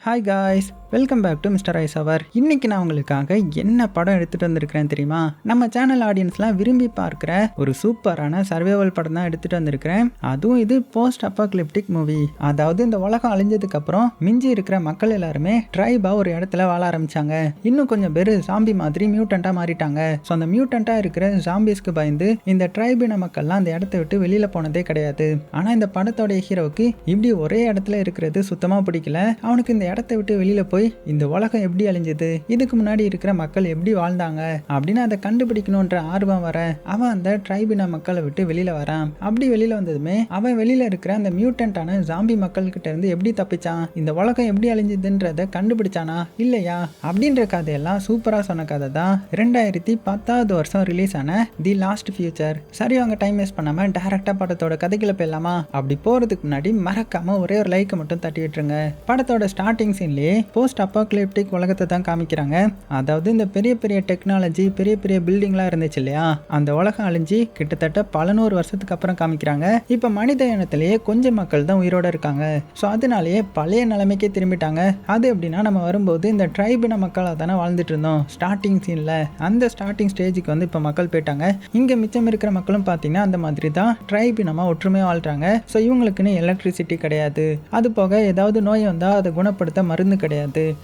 Hi guys, welcome back to mister ice hour. இன்னைக்கு நான் உங்களுக்காக என்ன படம் எடுத்துகிட்டு வந்திருக்கிறேன் தெரியுமா? நம்ம சேனல் ஆடியன்ஸ்லாம் விரும்பி பார்க்குற ஒரு சூப்பரான சர்வைவல் படம் தான் எடுத்துகிட்டு வந்திருக்கிறேன். அதுவும் இது போஸ்ட் அப்போகலிப்டிக் மூவி. அதாவது இந்த உலகம் அழிஞ்சதுக்கப்புறம் மிஞ்சி இருக்கிற மக்கள் எல்லாருமே ட்ரைபாக ஒரு இடத்துல வாழ ஆரம்பித்தாங்க. இன்னும் கொஞ்சம் பேர் ஜாம்பி மாதிரி மியூட்டண்ட்டாக மாறிட்டாங்க. ஸோ அந்த மியூட்டண்ட்டாக இருக்கிற ஜாம்பிஸ்க்கு பயந்து இந்த ட்ரைபின மக்கள்லாம் அந்த இடத்த விட்டு வெளியில் போனதே கிடையாது. ஆனால் இந்த படத்தோடைய ஹீரோவுக்கு இப்படி ஒரே இடத்துல இருக்கிறது சுத்தமாக பிடிக்கல. அவனுக்கு இந்த இடத்த விட்டு வெளியில போய் இந்த உலகம் எப்படி அழிஞ்சது, இதுக்கு முன்னாடி இருக்கிற மக்கள் எப்படி வாழ்ந்தாங்க அப்படின்னு அதை கண்டுபிடிக்கணும்ன்ற ஆர்வம் வர அவன் அந்த ட்ரைபின மக்களை விட்டு வெளியில வரான். அப்படி வெளியில வந்ததுமே அவன் வெளியில இருக்கிற அந்த மியூட்டன்டான ஜாம்பி மக்கள் கிட்ட இருந்து எப்படி தப்பிச்சான், இந்த உலகம் எப்படி அழிஞ்சதுன்றத கண்டுபிடிச்சானா இல்லையா அப்படின்ற கதையெல்லாம் சூப்பரா சொன்ன கதை தான் 2010 ரிலீஸ் ஆன தி லாஸ்ட் ஃபியூச்சர். சரி, அவங்க டைம் வேஸ்ட் பண்ணாம டைரக்டா படத்தோட கதைக்குள்ள போயிடலாமா? அப்படி போறதுக்கு முன்னாடி மறக்காம ஒரே ஒரு லைக்கை மட்டும் தட்டி விட்டுருங்க. படத்தோட ஸ்டார்டிங் சீன்லயே போஸ்ட் அப்போகலிப்டிக் உலகத்தை தான் காமிக்கிறாங்க. அதாவது இந்த பெரிய பெரிய டெக்னாலஜி, பெரிய பெரிய பில்டிங்லாம் இருந்துச்சு இல்லையா, அந்த உலகம் அழிஞ்சு கிட்டத்தட்ட பல நூறு வருஷத்துக்கு அப்புறம் காமிக்கிறாங்க. இப்போ மனித இனத்திலேயே கொஞ்சம் மக்கள் தான் உயிரோட இருக்காங்க. ஸோ அதனாலேயே பழைய நிலைமைக்கே திரும்பிட்டாங்க. அது எப்படின்னா, நம்ம வரும்போது இந்த ட்ரைபின மக்களாக தானே வாழ்ந்துட்டு இருந்தோம் ஸ்டார்டிங் சீனில். அந்த ஸ்டார்டிங் ஸ்டேஜுக்கு வந்து இப்போ மக்கள் போயிட்டாங்க. இங்கே மிச்சம் இருக்கிற மக்களும் பார்த்தீங்கன்னா அந்த மாதிரி தான் ட்ரைபினமாக ஒற்றுமையாக வாழ்கிறாங்க. ஸோ இவங்களுக்குன்னு எலக்ட்ரிசிட்டி கிடையாது. அது போக ஏதாவது நோய் வந்தால் அதை குணப்படுத்த மருந்து கிடையாது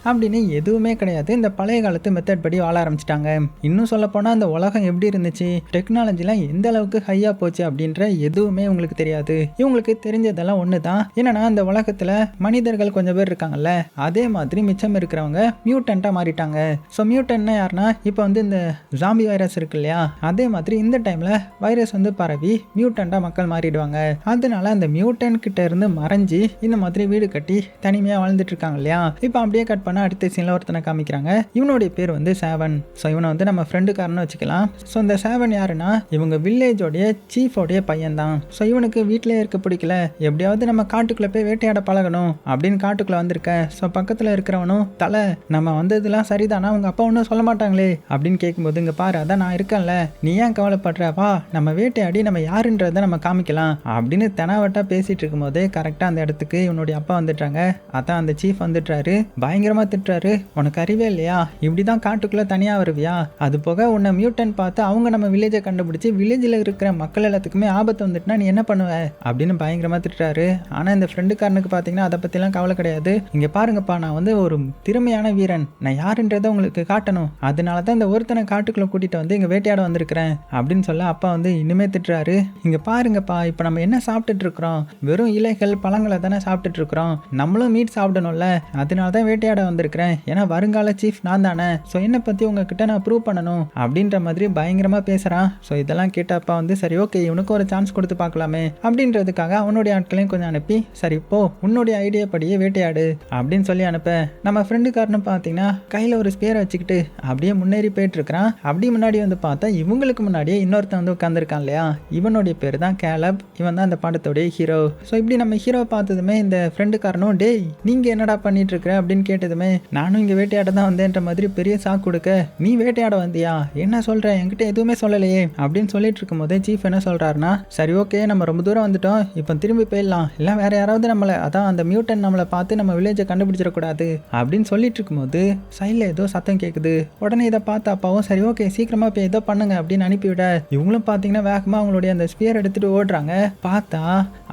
அப்படின்னு எதுவுமே கிடையாது. இந்த பழைய காலத்து மெத்தட் படி வாழ ஆரம்பிச்சிட்டாங்க. இன்னும் சொல்ல போனா அந்த உலகம் எப்படி இருந்துச்சு, டெக்னாலஜிலாம் எந்த அளவுக்கு ஹையா போச்சு அப்படின்ற எதுவுமே உங்களுக்கு தெரியாது. இவங்களுக்கு தெரிஞ்சதெல்லாம் ஒண்ணுதான், என்னன்னா அந்த உலகத்துல மனிதர்கள் கொஞ்சம் பேர் இருக்காங்கல்ல, அதே மாதிரி மிச்சம் இருக்கிறவங்க மியூட்டன்ட்டா மாறிட்டாங்க. ஸோ மியூட்டன்ட்னா யாருன்னா, இப்போ வந்து இந்த ஜாம்பி வைரஸ் இருக்கு இல்லையா, அதே மாதிரி இந்த டைம்ல வைரஸ் வந்து பரவி மியூட்டன்ட்டா மக்கள் மாறிடுவாங்க. அதனால அந்த மியூட்டன் கிட்ட இருந்து மறைஞ்சு இந்த மாதிரி வீடு கட்டி தனிமையா வாழ்ந்துட்டு இருக்காங்க இல்லையா. இப்போ அப்படியே கட் பண்ண அடுத்த சீன்ல ஒருத்தனை காமிக்கிறாங்க. இவனுடைய பேர் வந்து சேவன். ஸோ இவனை வந்து நம்ம ஃப்ரெண்டுக்காரன்னு வச்சுக்கலாம். ஸோ இந்த சேவன் யாருன்னா, இவங்க வில்லேஜோடைய சீஃபோடைய பையன் தான். ஸோ இவனுக்கு வீட்டிலே இருக்க பிடிக்கல, எப்படியாவது நம்ம காட்டுக்குள்ள போய் வேட்டையாட பழகணும் அப்படின்னு காட்டுக்குள்ள வந்திருக்கேன். ஸோ பக்கத்தில் இருக்கிறவனும், தலை நம்ம வந்ததுலாம் சரிதானா, உங்க அப்பா ஒன்றும் சொல்ல மாட்டாங்களே அப்படின்னு கேட்கும்போது, இங்க பாரு அதான் நான் இருக்கேன்ல, நீ ஏன் கவலைப்படுற, வா நம்ம வேட்டையாடி நம்ம யாருன்றதை நம்ம காமிக்கலாம் அப்படின்னு தெனாவட்டா பேசிட்டு இருக்கும் போதே கரெக்டாக அந்த இடத்துக்கு இவனுடைய அப்பா வந்துட்டாங்க. அதான் அந்த சீஃப் வந்துட்டாரு. பயங்கரமா திட்டுறாரு, உனக்கு அறிவே இல்லையா, இப்படிதான் காட்டுக்குள்ள தனியா வருவியா, அது போக உன்னை மியூட்டன் பார்த்து அவங்க நம்ம வில்லேஜை கண்டுபிடிச்சு வில்லேஜில் இருக்கிற மக்கள் எல்லாத்துக்குமே ஆபத்து வந்துட்டுனா நீ என்ன பண்ணுவ அப்படின்னு பயங்கரமா திட்டுறாரு. ஆனா இந்த ஃப்ரெண்டுக்காரனுக்கு பார்த்தீங்கன்னா அதை பத்திலாம் கவலை கிடையாது. இங்க பாருங்கப்பா, நான் வந்து ஒரு திறமையான வீரன், நான் யாருன்றதை உங்களுக்கு காட்டணும், அதனால தான் இந்த ஒருத்தனை காட்டுக்குள்ள கூட்டிட்டு வந்து இங்க வேட்டையாட வந்திருக்கிறேன் அப்படின்னு சொல்ல அப்பா வந்து இனிமே திட்டுறாரு. இங்க பாருங்கப்பா, இப்போ நம்ம என்ன சாப்பிட்டுட்டு இருக்கிறோம், வெறும் இலைகள் பழங்களை தானே சாப்பிட்டுட்டு இருக்கிறோம், நம்மளும் மீட் சாப்பிடணும்ல, அதனால தான் வேட்டையாட வந்திருக்கிறேன், ஏன்னா வருங்கால சீஃப் நான் தானே, ஸோ என்னை பற்றி உங்ககிட்ட நான் ப்ரூவ் பண்ணணும் அப்படின்ற மாதிரி பயங்கரமாக பேசுகிறான். ஸோ இதெல்லாம் கேட்டப்பா வந்து சரி ஓகே, இவனுக்கு ஒரு சான்ஸ் கொடுத்து பார்க்கலாமே அப்படின்றதுக்காக அவனுடைய ஆட்களையும் கொஞ்சம் அனுப்பி, சரி இப்போ உன்னுடைய ஐடியா படியே வேட்டையாடு அப்படின்னு சொல்லி அனுப்ப, நம்ம ஃப்ரெண்டுக்காரனு பார்த்தீங்கன்னா கையில் ஒரு ஸ்பேரை வச்சுக்கிட்டு அப்படியே முன்னேறி போயிட்டு இருக்கிறான். அப்படி முன்னாடி வந்து பார்த்தா இவங்களுக்கு முன்னாடியே இன்னொருத்தன் வந்து உட்காந்துருக்கான் இல்லையா, இவனுடைய பேர் தான் கேலப். இவன் தான் அந்த படத்தோடைய ஹீரோ. ஸோ இப்படி நம்ம ஹீரோ பார்த்ததுமே இந்த ஃப்ரெண்டுக்காரனும், டேய் நீங்க என்னடா பண்ணிட்டு இருக்கிற அப்படின்னு கேட்டதுமே, நானும் இங்கே வேட்டையாட தான் வந்தேன்ற மாதிரி பெரிய சாக்கு கொடுக்க, நீ வேட்டையாட வந்தியா, என்ன சொல்ற, என்கிட்ட எதுவுமே சொல்லலையே அப்படின்னு சொல்லிட்டு இருக்கும் போதே சீஃப் என்ன சொல்றாருன்னா, சரி ஓகே நம்ம ரொம்ப தூரம் வந்துட்டோம், இப்போ திரும்பி போயிடலாம், இல்லை வேற யாராவது நம்மளை, அதான் அந்த மியூட்டன் நம்மளை பார்த்து நம்ம வில்லேஜை கண்டுபிடிச்சிடக்கூடாது அப்படின்னு சொல்லிட்டு இருக்கும்போது சைடில் ஏதோ சத்தம் கேட்குது. உடனே இதை பார்த்து அப்பாவும் சரி ஓகே சீக்கிரமா போய் ஏதோ பண்ணுங்க அப்படின்னு அனுப்பிவிட, இவங்களும் பார்த்தீங்கன்னா வேகமாக அவங்களுடைய அந்த ஸ்பியர் எடுத்துட்டு ஓடுறாங்க. பார்த்தா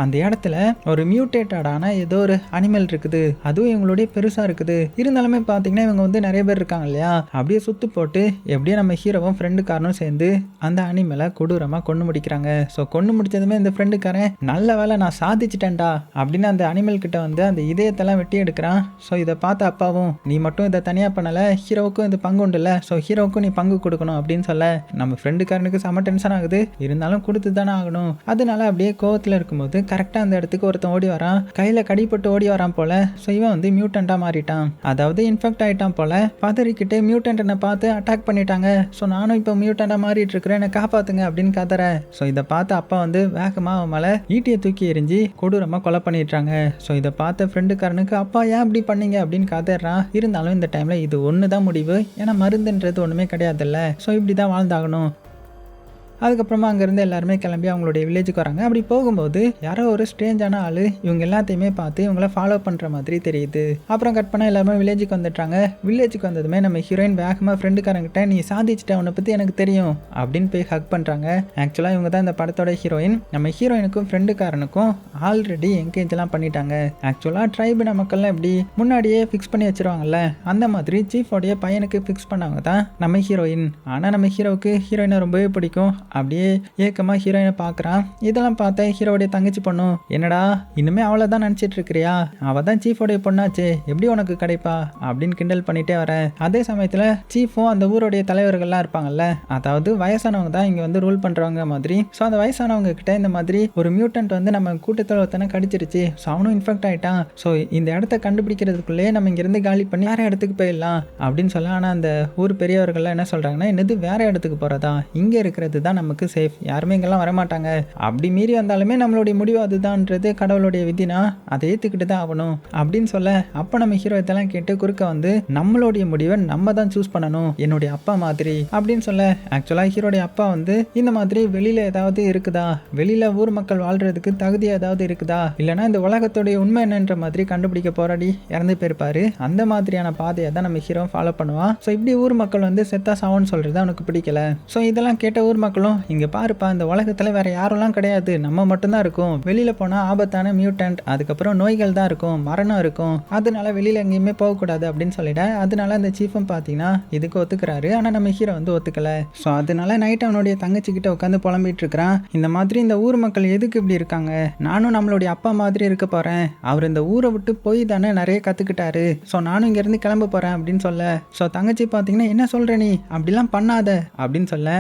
அந்த இடத்துல ஒரு மியூட்டேட்டடான ஏதோ ஒரு அனிமல் இருக்குது, அதுவும் இவங்களுடைய பெருசா இருக்குது. இருந்தாலுமே பாத்தீங்கன்னா இவங்க வந்து நிறைய பேர் இருக்காங்க இல்லையா, அப்படியே சுத்து போட்டு எப்படியே நம்ம ஹீரோவும் ஃப்ரெண்டுக்காரனும் சேர்ந்து அந்த அனிமலை கொடூரமா கொண்டு முடிக்கிறாங்க. ஸோ கொண்டு முடிச்சதுமே இந்த ஃப்ரெண்டுக்காரன், நல்ல வேலை நான் சாதிச்சிட்டேன்டா அப்படின்னு அந்த அனிமல் கிட்ட வந்து அந்த இதயத்தெல்லாம் வெட்டி எடுக்கிறான். ஸோ இதை பார்த்த அப்பாவும், நீ மட்டும் இதை தனியா பண்ணல, ஹீரோவுக்கும் இது பங்கு உண்டு இல்ல, ஸோ ஹீரோவுக்கும் நீ பங்கு கொடுக்கணும் அப்படின்னு சொல்ல, நம்ம ஃப்ரெண்டுக்காரனுக்கு செம டென்ஷன் ஆகுது. இருந்தாலும் கொடுத்து தானே ஆகணும். அதனால அப்படியே கோவத்தில் இருக்கும்போது கரெக்டா அந்த இடத்துக்கு ஒருத்தன் ஓடி வரான், கையில கடிப்பட்டு ஓடி வரான் போல. ஸோ இவன் வந்து மியூட்டண்டா மாறிட்டான், அதாவது இன்ஃபெக்ட் ஆயிட்டான் போல. பதறிக்கிட்டு மியூட்டன்ட்டை பார்த்து அட்டாக் பண்ணிட்டாங்க. ஸோ நானும் இப்போ மியூட்டண்டா மாறிட்டு இருக்கிறேன், என்னை காப்பாத்துங்க அப்படின்னு கதற. ஸோ இதை பார்த்து அப்பா வந்து வேகமா அவன் மேலே ஈட்டியை தூக்கி எரிஞ்சு கொடூரமா கொலை பண்ணிட்டாங்க. ஸோ இதை பார்த்த ஃப்ரெண்டுக்காரனுக்கு, அப்பா ஏன் இப்படி பண்ணீங்க அப்படின்னு கதறான். இருந்தாலும் இந்த டைம்ல இது ஒன்று தான் முடிவு, ஏன்னா மருந்துன்றது ஒன்றுமே கிடையாதுல்ல. ஸோ இப்படி தான் வாழ்ந்தாகணும். அதுக்கப்புறமா அங்கேருந்து எல்லாருமே கிளம்பி அவங்களுடைய வில்லேஜுக்கு வராங்க. அப்படி போகும்போது யாரோ ஒரு ஸ்ட்ரேஞ்சான ஆள் இவங்க எல்லாத்தையுமே பார்த்து இவங்கள ஃபாலோ பண்ணுற மாதிரி தெரியுது. அப்புறம் கட் பண்ண எல்லாருமே வில்லேஜுக்கு வந்துட்டாங்க. வில்லேஜுக்கு வந்ததுமே நம்ம ஹீரோயின் வேகமாக ஃப்ரெண்டுக்காரங்கிட்ட நீ சாதிச்சிட்ட, உன்னை பற்றி எனக்கு தெரியும் அப்படின்னு போய் ஹக் பண்ணுறாங்க. ஆக்சுவலாக இவங்க தான் இந்த படத்தோட ஹீரோயின். நம்ம ஹீரோயினுக்கும் ஃப்ரெண்டுக்காரனுக்கும் ஆல்ரெடி என்கேஜ்லாம் பண்ணிட்டாங்க. ஆக்சுவலாக ட்ரைபின மக்கள்லாம் எப்படி முன்னாடியே ஃபிக்ஸ் பண்ணி வச்சிருவாங்கல்ல, அந்த மாதிரி சீஃபோடைய பையனுக்கு ஃபிக்ஸ் பண்ணவங்க தான் நம்ம ஹீரோயின். ஆனால் நம்ம ஹீரோவுக்கு ஹீரோயினை ரொம்பவே பிடிக்கும். அப்படியே ஏக்கமாக ஹீரோயினை பார்க்குறான். இதெல்லாம் பார்த்தா ஹீரோடைய தங்கச்சி பொண்ணும் என்னடா இன்னுமே அவளை தான் நினச்சிட்டு இருக்கிறியா, அவள் தான் சீஃபோடைய பொண்ணாச்சு, எப்படி உனக்கு கிடைப்பா அப்படின்னு கிண்டல் பண்ணிட்டே வர. அதே சமயத்தில் சீஃபும் அந்த ஊருடைய தலைவர்கள்லாம் இருப்பாங்கல்ல, அதாவது வயசானவங்க தான் இங்கே வந்து ரூல் பண்ணுறவங்க மாதிரி. ஸோ அந்த வயசானவங்க கிட்ட இந்த மாதிரி ஒரு மியூட்டன்ட் வந்து நம்ம கூட்டத்தில் ஒருத்தனை கடிச்சிருச்சு, ஸோ அவனும் இன்ஃபெக்ட் ஆகிட்டான், ஸோ இந்த இடத்த கண்டுபிடிக்கிறதுக்குள்ளேயே நம்ம இங்கேருந்து காலி பண்ணி வேற இடத்துக்கு போயிடலாம் அப்படின்னு சொல்ல. ஆனால் அந்த ஊர் பெரியவர்கள்லாம் என்ன சொல்கிறாங்கன்னா, என்னது வேற இடத்துக்கு போகிறதா, இங்கே இருக்கிறது தான் நமக்கு சேஃப், யாருமே இங்கெல்லாம் வரமாட்டாங்க, அப்படி மீறி வந்தாலுமே நம்மளுடைய முடிவு அதுதான்ன்றது கடவுளுடைய விதினா அதை ஏற்றுக்கிட்டு தான் ஆகணும் அப்படின்னு சொல்ல. அப்போ நம்ம ஹீரோ இதெல்லாம் கேட்டு குறுக்க வந்து நம்மளுடைய முடிவை நம்ம தான் சூஸ் பண்ணணும், என்னுடைய அப்பா மாதிரி அப்படின்னு சொல்ல. ஆக்சுவலாக ஹீரோடைய அப்பா வந்து இந்த மாதிரி வெளியில் ஏதாவது இருக்குதா, வெளியில் ஊர் மக்கள் வாழ்கிறதுக்கு தகுதி ஏதாவது இருக்குதா, இல்லைனா இந்த உலகத்துடைய உண்மை என்னன்ற மாதிரி கண்டுபிடிக்க போராடி இறந்து போயிருப்பாரு. அந்த மாதிரியான பாதையை தான் நம்ம ஹீரோ ஃபாலோ பண்ணுவான். ஸோ இப்படி ஊர் மக்கள் வந்து செத்தா சாவன்னு சொல்கிறது அவனுக்கு பிடிக்கல. ஸோ இதெல்லாம் கேட்ட ஊர் மக்களும் இங்கே பாருப்பா, இந்த உலகத்தில் வேற யாரெல்லாம் கிடையாது, நம்ம மட்டும்தான் இருக்கும், வெளியில் போனால் ஆபத்தான மியூட்டன்ட், அதுக்கப்புறம் நோய்கள் தான் இருக்கும், மரணம் இருக்கும், அதனால வெளியில் எங்கேயுமே போகக்கூடாது அப்படின்னு சொல்லிட. அதனால அந்த சீஃபும் பார்த்தீங்கன்னா இதுக்கு ஒத்துக்கிறாரு. ஆனால் நம்ம ஹீரோ வந்து ஒத்துக்கல. ஸோ அதனால நைட் அவனுடைய தங்கச்சி கிட்ட உட்காந்து புலம்பிட்டு இருக்கிறான். இந்த மாதிரி இந்த ஊர் மக்கள் எதுக்கு இப்படி இருக்காங்க, நானும் நம்மளுடைய அப்பா மாதிரி இருக்க போகிறேன், அவர் இந்த ஊரை விட்டு போய் தானே நிறைய கற்றுக்கிட்டாரு, ஸோ நானும் இங்கேருந்து கிளம்ப போகிறேன் அப்படின்னு சொல்ல. ஸோ தங்கச்சி பார்த்தீங்கன்னா என்ன சொல்கிற நீ, அப்படிலாம் பண்ணாத அப்படின்னு சொல்ல.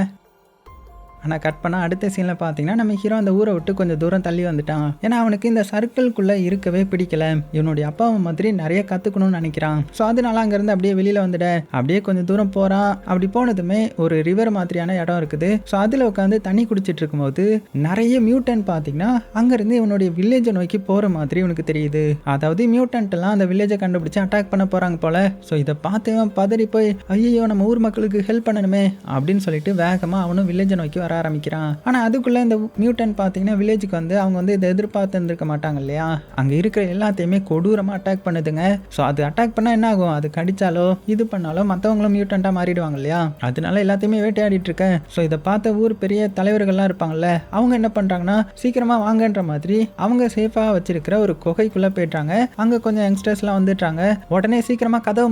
ஆனால் கட் பண்ணால் அடுத்த சீனில் பார்த்தீங்கன்னா நம்ம ஹீரோ அந்த ஊரை விட்டு கொஞ்சம் தூரம் தள்ளி வந்துட்டான். ஏன்னா அவனுக்கு இந்த சர்க்கிள்குள்ளே இருக்கவே பிடிக்கல, இவனுடைய அப்பாவை மாதிரி நிறைய கற்றுக்கணும்னு நினைக்கிறான். ஸோ அதனால அங்கேருந்து அப்படியே வெளியில் வந்துட. அப்படியே கொஞ்சம் தூரம் போகிறான். அப்படி போனதுமே ஒரு ரிவர் மாதிரியான இடம் இருக்குது. ஸோ அதில் உட்காந்து தண்ணி குடிச்சிட்டு இருக்கும்போது நிறைய மியூட்டன் பார்த்தீங்கன்னா அங்கேருந்து இவனுடைய வில்லேஜை நோக்கி போகிற மாதிரி இவனுக்கு தெரியுது. அதாவது மியூட்டன்ட்லாம் அந்த வில்லேஜை கண்டுபிடிச்சி அட்டாக் பண்ண போகிறாங்க போல. ஸோ இதை பார்த்தவன் பதறி போய் ஐயோ நம்ம ஊர் மக்களுக்கு ஹெல்ப் பண்ணணுமே அப்படின்னு சொல்லிட்டு வேகமாக அவனும் வில்லேஜை நோக்கி வர ஆரம்பிக்கிறான். ஆனா அதுக்குள்ள இந்த மியூட்டன் பாத்தீங்கன்னா வில்லேஜுக்கு வந்து அவங்க வந்து இதை எதிர்பார்த்து இருந்திருக்க மாட்டாங்க இல்லையா, அங்க இருக்கிற எல்லாத்தையுமே கொடூரமா அட்டாக் பண்ணுதுங்க. ஸோ அது அட்டாக் பண்ணா என்ன ஆகும், அது கடிச்சாலோ இது பண்ணாலோ மற்றவங்களும் மியூட்டண்டா மாறிடுவாங்க இல்லையா, அதனால எல்லாத்தையுமே வேட்டையாடிட்டு இருக்கேன். ஸோ இதை பார்த்த ஊர் பெரிய தலைவர்கள்லாம் இருப்பாங்கல்ல, அவங்க என்ன பண்றாங்கன்னா சீக்கிரமா வாங்கன்ற மாதிரி அவங்க சேஃபா வச்சிருக்கிற ஒரு குகைக்குள்ள போயிட்டாங்க. அங்க கொஞ்சம் யங்ஸ்டர்ஸ்லாம் வந்துட்டாங்க. உடனே சீக்கிரமா கதவு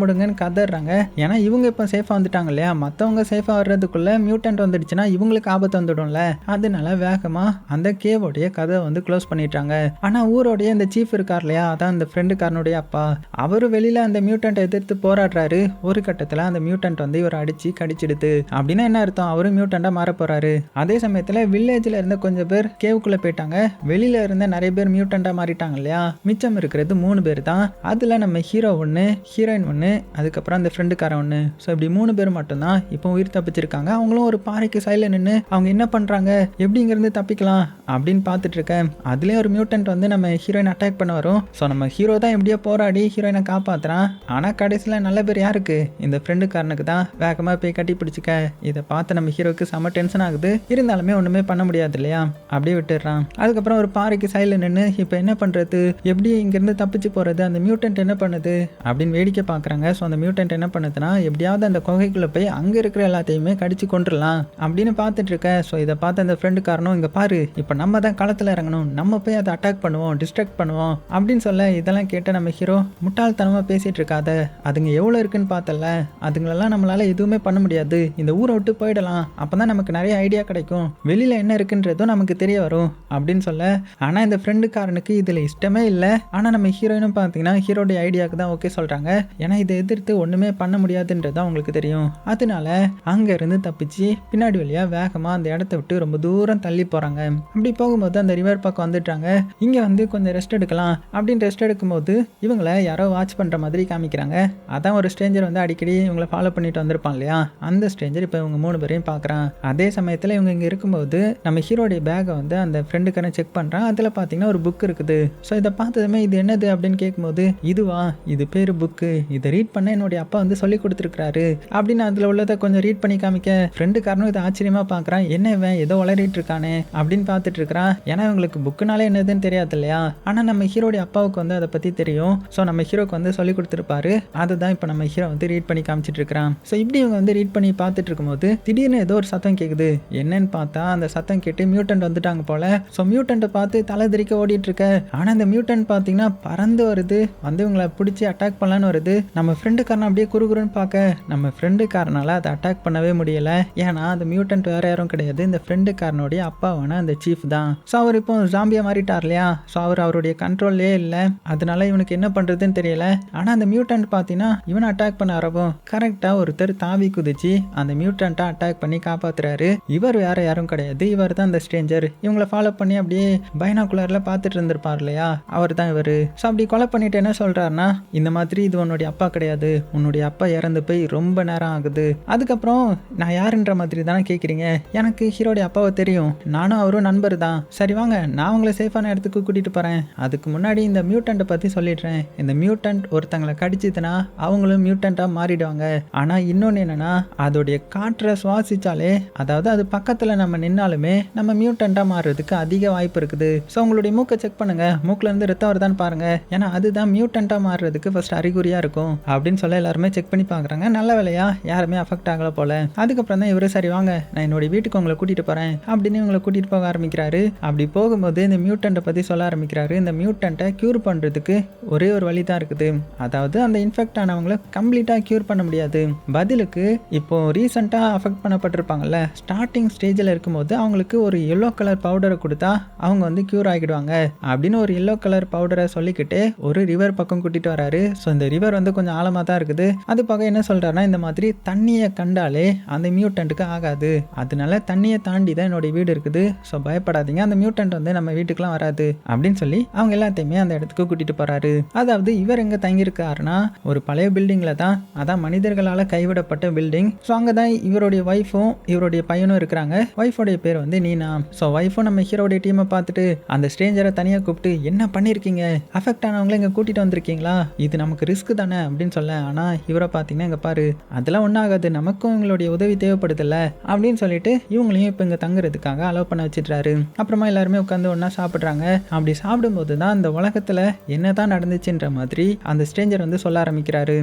முடுங்கன்னு கதறாங்க. ஏன்னா இவங்க இப்போ சேஃபா வந்துட்டாங்க இல்லையா, மற்றவங்க சேஃபா வர்றதுக்குள்ள மியூட்டன்ட் வந்துடுச்சுன்னா இவங்களுக்கு ஆபத்து வந்துடும்ல, அதனால வேகமா அந்த கேவோடைய கதை வந்து க்ளோஸ் பண்ணிட்டாங்க. ஆனா ஊரோடைய இந்த சீஃப் இருக்கார் இல்லையா, அதான் இந்த ஃப்ரெண்டுக்காரனுடைய அப்பா, அவரு வெளியில அந்த மியூட்டன்ட் எதிர்த்து போராடுறாரு. ஒரு கட்டத்துல அந்த மியூட்டன்ட் வந்து இவர் அடிச்சு கடிச்சிடுது. அப்படின்னா என்ன அர்த்தம், அவரு மியூட்டண்டா மாற போறாரு. அதே சமயத்துல வில்லேஜ்ல இருந்த கொஞ்சம் பேர் கேவுக்குள்ள போயிட்டாங்க. வெளியில இருந்த நிறைய பேர் மியூட்டண்டா மாறிட்டாங்க இல்லையா, மிச்சம் இருக்கிறது 3 பேர் தான். அதுல நம்ம ஹீரோ ஒன்று, ஹீரோயின் ஒன்று, அதுக்கப்புறம் அந்த ஃப்ரெண்டுக்காரன் ஒன்று. ஸோ இப்படி 3 பேர் மட்டும்தான் இப்போ உயிர் தப்பிச்சிருக்காங்க. அவங்களும் ஒரு பாறைக்கு சைடில் நின்று அவங்க என்ன பண்றாங்க, எப்படி இங்கிருந்து தப்பிக்கலாம் அப்படின்னு பார்த்துட்டு இருக்கேன். அதுலேயே ஒரு மியூட்டன்ட் வந்து நம்ம ஹீரோயின் அட்டாக் பண்ண வரும். ஸோ நம்ம ஹீரோ தான் எப்படியோ போராடி ஹீரோயினை காப்பாத்துறான். ஆனால் கடைசியில் நல்ல பேர் யாருக்கு, இந்த ஃப்ரெண்டுக்காரனுக்கு தான். வேகமாக போய் கட்டி பிடிச்சிக்க. இதை பார்த்து நம்ம ஹீரோக்கு செம்ம டென்ஷன் ஆகுது. இருந்தாலுமே ஒன்றுமே பண்ண முடியாது இல்லையா, அப்படியே விட்டுடுறான். அதுக்கப்புறம் ஒரு பாறைக்கு சைடில் நின்று இப்போ என்ன பண்ணுறது, எப்படி இங்கேருந்து தப்பிச்சு போகிறது, அந்த மியூட்டன்ட் என்ன பண்ணுது அப்படின்னு வேடிக்கை பார்க்குறாங்க. ஸோ அந்த மியூட்டன்ட் என்ன பண்ணுதுன்னா எப்படியாவது அந்த குகைக்குள்ளே போய் அங்கே இருக்கிற எல்லாத்தையுமே கடிச்சு கொண்டுடலாம் அப்படின்னு பார்த்துட்டு இருக்க. ஸோ இதை பார்த்து அந்த ஃப்ரெண்டுக்காரனும் இங்கே பாரு, இப்போ நம்ம தான் களத்தில் இறங்கணும், நம்ம போய் அதை அட்டாக் பண்ணுவோம், டிஸ்ட்ராக்ட் பண்ணுவோம் அப்படின்னு சொல்ல. இதெல்லாம் கேட்ட நம்ம ஹீரோ முட்டாள்தனமாக பேசிட்டு இருக்காத, அதுங்க எவ்வளோ இருக்குன்னு பார்த்தல, அதுங்களெல்லாம் நம்மளால எதுவுமே பண்ண முடியாது, இந்த ஊரை விட்டு போயிடலாம், அப்போ தான் நமக்கு நிறைய ஐடியா கிடைக்கும், வெளியில் என்ன இருக்குன்றதும் நமக்கு தெரிய வரும் அப்படின்னு சொல்ல. ஆனால் இந்த ஃப்ரெண்டுக்காரனுக்கு இதில் இஷ்டமே இல்லை. ஆனால் நம்ம ஹீரோயினும் பார்த்தீங்கன்னா ஹீரோடைய ஐடியாவுக்கு தான் ஓகே சொல்கிறாங்க. ஏன்னா இதை எதிர்த்து ஒன்றுமே பண்ண முடியாதுன்றது அவங்களுக்கு தெரியும். அதனால அங்கேருந்து தப்பிச்சு பின்னாடி வழியாக வேகமாக அந்த இடத்த விட்டு ரொம்ப தூரம் தள்ளி போகிறாங்க. அப்படி போகும்போது அந்த ரிவர் பக்கம் வந்துட்டாங்க. இங்கே வந்து கொஞ்சம் ரெஸ்ட் எடுக்கலாம் அப்படின்னு ரெஸ்ட் எடுக்கும்போது இவங்களை யாரோ வாட்ச் பண்ணுற மாதிரி காமிக்கிறாங்க. அதான் ஒரு ஸ்ட்ரேஞ்சர் வந்து அடிக்கடி இவங்களை ஃபாலோ பண்ணிட்டு வந்திருப்பான் இல்லையா, அந்த ஸ்ட்ரேஞ்சர் இப்போ இவங்க 3 பேரையும் பார்க்குறான். அதே சமயத்தில் இவங்க இங்கே இருக்கும்போது நம்ம ஹீரோடைய பேக்கை வந்து அந்த ஃப்ரெண்டுக்கான செக் பண்ணுறான். அதில் பார்த்தீங்கன்னா ஒரு புக் இருக்குது. ஸோ இதை பார்த்ததுமே இது என்னது அப்படின்னு கேட்கும்போது இதுவா, இது பேர் புக்கு, இதை ரீட் பண்ண என்னுடைய அப்பா வந்து சொல்லி கொடுத்துருக்காரு அப்படின்னு அதில் உள்ளதை கொஞ்சம் ரீட் பண்ணி காமிக்க ஃப்ரெண்டுக்காரனும் இதை ஆச்சரியமா பார்க்குறான். என்ன இவன் ஏதோ உளறிட்டு இருக்கானே அப்படின்னு பார்த்துட்டு இருக்கிறான். ஏன்னா இவங்களுக்கு புக்குனாலே என்னதுன்னு தெரியாது இல்லையா. ஆனால் நம்ம ஹீரோடைய அப்பாவுக்கு வந்து அதை பற்றி தெரியும். ஸோ நம்ம ஹீரோக்கு வந்து சொல்லி கொடுத்துருப்பாரு. அதுதான் இப்போ நம்ம ஹீரோ வந்து ரீட் பண்ணி காமிச்சிட்டு இருக்கிறான். ஸோ இப்படி இவங்க வந்து ரீட் பண்ணி பார்த்துட்டு இருக்கும்போது திடீர்னு ஏதோ ஒரு சத்தம் கேட்குது. என்னன்னு பார்த்தா அந்த சத்தம் கேட்டு மியூட்டன்ட் வந்துட்டாங்க போல. ஸோ மியூட்டன்ட்டை பார்த்து தலை திரிக்க ஓடிட்டு இருக்க. ஆனால் அந்த மியூட்டன்ட் பார்த்தீங்கன்னா பறந்து வருது, வந்து இவங்களை பிடிச்சி அட்டாக் பண்ணலான்னு வருது. நம்ம ஃப்ரெண்டுக்காரன் அப்படியே குறுகுறுன்னு பார்க்க நம்ம ஃப்ரெண்டுக்காரனால அதை அட்டாக் பண்ணவே முடியல. ஏன்னா அந்த மியூட்டன்ட் வேற யாரும் கிடையாது, இந்த ஃப்ரெண்டுக்காரனுடைய அப்பாவான அந்த சீஃப் தான். ஸோ அவர் இப்போ ஜாம்பியா மாறிட்டார் இல்லையா. ஸோ அவர் அவருடைய கண்ட்ரோல்லே இல்லை. அதனால இவனுக்கு என்ன பண்றதுன்னு தெரியல. ஆனால் அந்த மியூட்டன்ட் பார்த்தீங்கன்னா இவனை அட்டாக் பண்ண ஆரம்பம் கரெக்டாக ஒருத்தர் தாவி குதிச்சு அந்த மியூட்டன்ட்டை அட்டாக் பண்ணி காப்பாத்துறாரு. இவர் வேற யாரும் கிடையாது, இவர் தான் அந்த ஸ்ட்ரேஞ்சர். இவங்களை ஃபாலோ பண்ணி அப்படியே பைனாகுலர்ல பார்த்துட்டு இருந்திருப்பார் இல்லையா, அவர் தான் இவர். ஸோ அப்படி கொலை பண்ணிட்டு என்ன சொல்றாருன்னா, இந்த மாதிரி இது உன்னுடைய அப்பா கிடையாது, உன்னுடைய அப்பா இறந்து போய் ரொம்ப நேரம் ஆகுது. அதுக்கப்புறம் நான் யாருன்ற மாதிரி தானே கேட்குறீங்க, எனக்கு ஹீரோடைய அப்பாவை தெரியும், நானும் அவரும் நண்பர் தான். சரி வாங்க நான் உங்களை சேஃபான இடத்துக்கு கூட்டிட்டு போறேன். அதுக்கு முன்னாடி இந்த மியூட்டன்ட்டை பற்றி சொல்லிடுறேன். இந்த மியூட்டன்ட் ஒருத்தங்களை கடிச்சிதுன்னா அவங்களும் மியூட்டன்ட்டாக மாறிடுவாங்க. ஆனால் இன்னொன்று என்னன்னா, அதோடைய காற்றை சுவாசிச்சாலே, அதாவது அது பக்கத்தில் நம்ம நின்னாலுமே நம்ம மியூட்டன்ட்டாக மாறுறதுக்கு அதிக வாய்ப்பு இருக்குது. ஸோ உங்களுடைய மூக்கை செக் பண்ணுங்க, மூக்கில் இருந்து ரத்தம் வருதான்னு பாருங்க, ஏன்னா அதுதான் மியூட்டன்ட்டாக மாறுறதுக்கு ஃபர்ஸ்ட் அறிகுறியாக இருக்கும் அப்படின்னு சொல்ல எல்லாருமே செக் பண்ணி பார்க்குறாங்க. நல்ல வேலையா யாருமே அஃபெக்ட் ஆகலை போல. அதுக்கப்புறம் தான் இவரு சரி வாங்க நான் என்னுடைய வீட்டுக்கு உங்களை கூட்டிட்டு போறேன் அப்படின்னு இவங்களை கூட்டிட்டு போக ஆரம்பிக்கிறாரு. அப்படி போகும்போது இந்த மியூட்டன்ட்டை பற்றி சொல்ல ஆரம்பிக்கிறாரு. இந்த மியூட்டன்ட்டை க்யூர் பண்ணுறதுக்கு ஒரே ஒரு வழி தான் இருக்குது. அதாவது அந்த இன்ஃபெக்ட் ஆனவங்களை கம்ப்ளீட்டாக க்யூர் பண்ண முடியாது. பதிலுக்கு இப்போ ரீசெண்டாக அஃபெக்ட் பண்ணப்பட்டிருப்பாங்கல்ல, ஸ்டார்டிங் ஸ்டேஜில் இருக்கும்போது அவங்களுக்கு ஒரு எல்லோ கலர் பவுடரை கொடுத்தா அவங்க வந்து க்யூர் ஆகிடுவாங்க அப்படின்னு ஒரு எல்லோ கலர் பவுடரை சொல்லிக்கிட்டு ஒரு ரிவர் பக்கம் கூட்டிட்டு வராரு. ஸோ இந்த ரிவர் வந்து கொஞ்சம் ஆழமாக தான் இருக்குது. அது போக என்ன சொல்றாருன்னா, இந்த மாதிரி தண்ணியை கண்டாலே அந்த மியூட்டன்ட்டுக்கு ஆகாது, அதனால தண்ணியை தாண்டி தான் என்னோட வீடு இருக்குது, ஸோ பயப்படாதீங்க, அந்த மியூட்டன்ட் வந்து நம்ம வீட்டுக்குலாம் வராது அப்படின்னு சொல்லி அவங்க எல்லாத்தையுமே அந்த இடத்துக்கு கூட்டிட்டு போறாரு. அதாவது இவர் எங்க தங்கியிருக்காருன்னா ஒரு பழைய பில்டிங்ல தான், அதான் மனிதர்களால் கைவிடப்பட்ட பில்டிங். ஸோ அங்கே தான் இவருடைய ஒய்ஃபும் இவருடைய பையனும் இருக்கிறாங்க. ஒய்ஃபோடைய பேர் வந்து நீனா. ஸோ ஒய்ஃபும் நம்ம ஹீரோடைய டீமை பார்த்துட்டு அந்த ஸ்ட்ரேஞ்சரை தனியாக கூப்பிட்டு என்ன பண்ணியிருக்கீங்க, அஃபெக்ட் ஆனவங்களை இங்கே கூட்டிட்டு வந்திருக்கீங்களா, இது நமக்கு ரிஸ்க் தானே அப்படின்னு சொல்ல. ஆனால் இவரை பார்த்தீங்கன்னா இங்கே பாரு அதெல்லாம் ஒன்றும் ஆகாது, நமக்கும் இவங்களுடைய உதவி தேவைப்படுதில்ல அப்படின்னு சொல்லிட்டு இவங்களையும் இப்போ இங்கே தங்குறதுக்காக அலோவ் பண்ண வச்சிட்றாரு. அப்புறமா எல்லாருமே உட்காந்து ஒன்றா சாப்பிட்றாங்க. அப்படி சாப்பிடும்போது தான் இந்த உலகத்தில் என்ன தான் நடந்துச்சுன்ற மாதிரி அந்த ஸ்ட்ரேஞ்சர் வந்து சொல்ல ஆரம்பிக்கிறாரு.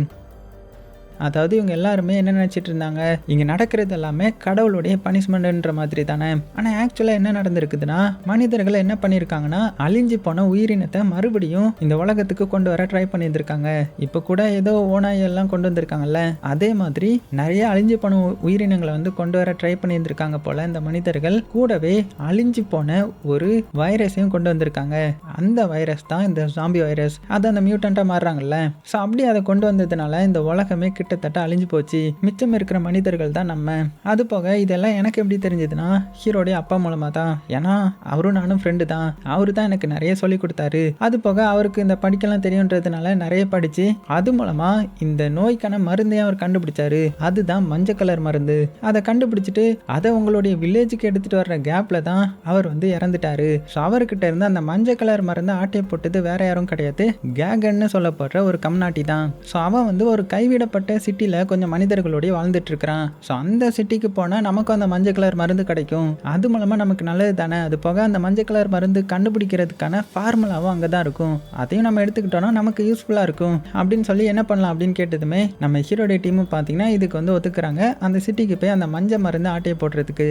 அதாவது இவங்க எல்லாருமே என்ன நினச்சிட்டு இருந்தாங்க, இங்கே நடக்கிறது எல்லாமே கடவுளுடைய பனிஷ்மெண்ட்ன்ற மாதிரி தானே. ஆனால் ஆக்சுவலாக என்ன நடந்திருக்குதுன்னா, மனிதர்கள் என்ன பண்ணியிருக்காங்கன்னா அழிஞ்சு போன உயிரினத்தை மறுபடியும் இந்த உலகத்துக்கு கொண்டு வர ட்ரை பண்ணியிருந்திருக்காங்க. இப்போ கூட ஏதோ ஓநாயெல்லாம் கொண்டு வந்திருக்காங்கல்ல, அதே மாதிரி நிறைய அழிஞ்சு போன உயிரினங்களை வந்து கொண்டு வர ட்ரை பண்ணியிருந்திருக்காங்க போல இந்த மனிதர்கள். கூடவே அழிஞ்சு போன ஒரு வைரஸையும் கொண்டு வந்திருக்காங்க. அந்த வைரஸ் தான் இந்த ஜாம்பி வைரஸ். அது அந்த மியூட்டன்ட்டாக மாறுறாங்கல்ல. ஸோ அப்படி அதை கொண்டு வந்ததுனால இந்த உலகமே கிட்டத்தட்ட அழிஞ்சு போச்சு. மிச்சம் இருக்கிற மனிதர்கள் தான் நம்ம. அது போக இதெல்லாம் எனக்கு எப்படி தெரிஞ்சதுன்னா ஹீரோடைய அப்பா மூலமா தான். ஏன்னா அவரும் நானும் ஃப்ரெண்டு தான், அவரு தான் எனக்கு நிறைய சொல்லி கொடுத்தாரு. அது போக அவருக்கு இந்த படிக்கலாம் தெரியுன்றதுனால நிறைய படிச்சு அது மூலமா இந்த நோய்க்கான மருந்தையும் அவர் கண்டுபிடிச்சாரு. அதுதான் மஞ்சள் கலர் மருந்து. அதை கண்டுபிடிச்சிட்டு அதை உங்களுடைய வில்லேஜுக்கு எடுத்துட்டு வர்ற கேப்ல தான் அவர் வந்து இறந்துட்டாரு. ஸோ அவர்கிட்ட இருந்து அந்த மஞ்சள் கலர் மருந்து ஆட்டையை போட்டது வேற யாரும் கிடையாது, கேகன்னு சொல்லப்படுற ஒரு கம்நாட்டி தான். ஸோ அவன் வந்து ஒரு கைவிடப்பட்ட சிட்டியில் கொஞ்சம் மனிதர்களோடய வாழ்ந்துட்டு இருக்கிறான். ஸோ அந்த சிட்டிக்கு போனால் நமக்கும் அந்த மஞ்சள் கலர் மருந்து கிடைக்கும், அது மூலமாக நமக்கு நல்லது தானே. அது போக அந்த மஞ்சள் கலர் மருந்து கண்டுபிடிக்கிறதுக்கான ஃபார்முலாவும் அங்கே தான் இருக்கும், அதையும் நம்ம எடுத்துக்கிட்டோம்னா நமக்கு யூஸ்ஃபுல்லாக இருக்கும் அப்படின்னு சொல்லி என்ன பண்ணலாம் அப்படின்னு கேட்டதுமே நம்ம ஹீரோடைய டீமும் பார்த்தீங்கன்னா இதுக்கு வந்து ஒத்துக்கிறாங்க. அந்த சிட்டிக்கு போய் அந்த மஞ்சள் மருந்து ஆட்டையை போடுறதுக்கு.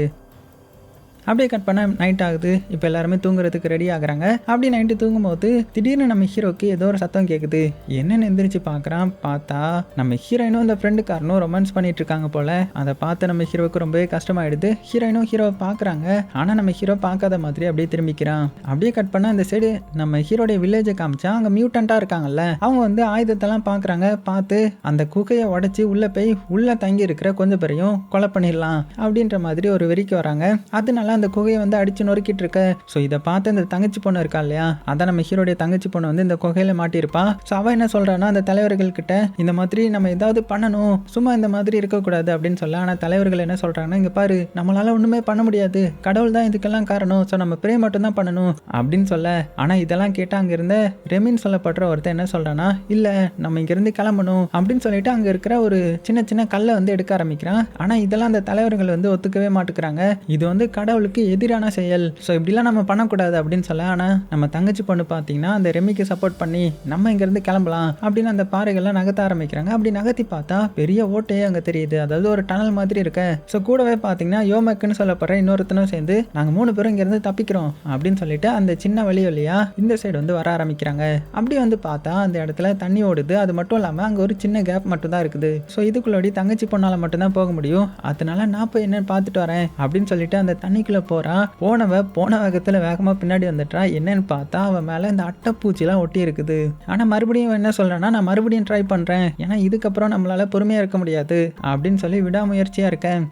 அப்படியே கட் பண்ண நைட் ஆகுது. இப்போ எல்லாருமே தூங்குறதுக்கு ரெடி ஆகுறாங்க. அப்படி நைட்டு தூங்கும்போது திடீர்னு நம்ம ஹீரோக்கு ஏதோ ஒரு சத்தம் கேட்குது. என்னன்னு எந்திரிச்சு பார்க்குறான். பார்த்தா நம்ம ஹீரோயினும் இந்த ஃப்ரெண்டுக்காரனும் ரொமான்ஸ் பண்ணிட்டு இருக்காங்க போல. அதை பார்த்து நம்ம ஹீரோவுக்கு ரொம்பவே கஷ்டமாயிடுது. ஹீரோயினும் ஹீரோவை பார்க்குறாங்க, ஆனால் நம்ம ஹீரோ பார்க்காத மாதிரி அப்படியே திரும்பிக்கிறான். அப்படியே கட் பண்ண அந்த சைடு நம்ம ஹீரோடைய வில்லேஜை காமிச்சா அங்கே மியூட்டண்ட்டாக இருக்காங்கல்ல, அவங்க வந்து ஆயுதத்தெல்லாம் பார்க்குறாங்க. பார்த்து அந்த குகையை உடச்சி உள்ளே போய் உள்ளே தங்கி இருக்கிற கொஞ்சம் பேரையும் கொலை பண்ணிடலாம் அப்படின்ற மாதிரி ஒரு வெறிக்கு வராங்க. அதனால அந்த குகையை வந்து அடிச்சு நொறுக்கிட்டு இருக்க. ஸோ இதை பார்த்து இந்த தங்கச்சி பொண்ணு இருக்கா இல்லையா, அதான் நம்ம ஹீரோடைய தங்கச்சி பொண்ணு வந்து இந்த குகையில மாட்டியிருப்பா. ஸோ அவ என்ன சொல்றான்னா அந்த தலைவர்கள் கிட்ட இந்த மாதிரி நம்ம ஏதாவது பண்ணணும், சும்மா இந்த மாதிரி இருக்கக்கூடாது அப்படின்னு சொல்ல. ஆனால் தலைவர்கள் என்ன சொல்றாங்கன்னா, இங்க பாரு நம்மளால ஒண்ணுமே பண்ண முடியாது, கடவுள் தான் இதுக்கெல்லாம் காரணம், ஸோ நம்ம ப்ரே மட்டும் தான் பண்ணணும் அப்படின்னு சொல்ல. ஆனா இதெல்லாம் கேட்டா அங்க இருந்த ரெமின் சொல்லப்படுற ஒருத்தர் என்ன சொல்றான்னா, இல்ல நம்ம இங்க இருந்து கிளம்பணும் அப்படின்னு சொல்லிட்டு அங்க இருக்கிற ஒரு சின்ன சின்ன கல்லை வந்து எடுக்க ஆரம்பிக்கிறான். ஆனா இதெல்லாம் அந்த தலைவர்கள் வந்து ஒத்துக்கவே மாட்டுக்கிறாங்க. இது வந்து கடவுளுக்கு எதிரான செயல், ஸோ இப்படிலாம் நம்ம பண்ணக்கூடாது அப்படின்னு சொல்ல. ஆனா நம்ம தங்கச்சி பொண்ணு பார்த்தீங்கன்னா அந்த ரெமிக்கு சப்போர்ட் பண்ணி நம்ம இங்க இருந்து கிளம்பலாம் அப்படின்னு அந்த பாறைகள்லாம் நகர்த்த ஆரம்பிக்கிறாங்க. அப்படி நகர்த்தி பார்த்தா பெரிய ஓட்டையே அங்க தெரியுது, அதாவது ஒரு டனல் மாதிரி இருக்க. ஸோ கூடவே பார்த்தீங்கன்னா யோமக்குன்னு சொல்லப்படுற இன்னொருத்தனும் சேர்ந்து நாங்க 3 பேரும் இங்க இருந்து தப்பிக்கிறோம் அப்படின்னு சொல்லிட்டு அந்த சின்ன வழி வழியா இந்த சைடு வந்து வர ஆரம்பிக்கிறாங்க. அப்படி வந்து பார்த்தா அந்த இடத்துல தண்ணி ஓடுது. அது மட்டும் இல்லாமல் அங்கே ஒரு சின்ன கேப் மட்டும் தான் இருக்குது. ஸோ இதுக்குள்ளோடி தங்கச்சி பொண்ணால் மட்டும்தான் போக முடியும். அதனால நான் போய் என்னன்னு பார்த்துட்டு வரேன் அப்படின்னு சொல்லிட்டு அந்த தண்ணிக்குள்ளே போகிறான். போன வேகத்தில் வேகமாக பின்னாடி வந்துட்டா. என்னன்னு பார்த்தா அவன் மேலே இந்த அட்டைப்பூச்சிலாம் ஒட்டி இருக்குது. ஆனால் மறுபடியும் என்ன சொல்கிறேன்னா, நான் மறுபடியும் ட்ரை பண்ணுறேன், ஏன்னா இதுக்கப்புறம் நம்மளால் பொறுமையாக இருக்க முடியாது அப்படின்னு சொல்லி விடாமுயற்சியாக இருக்கேன்.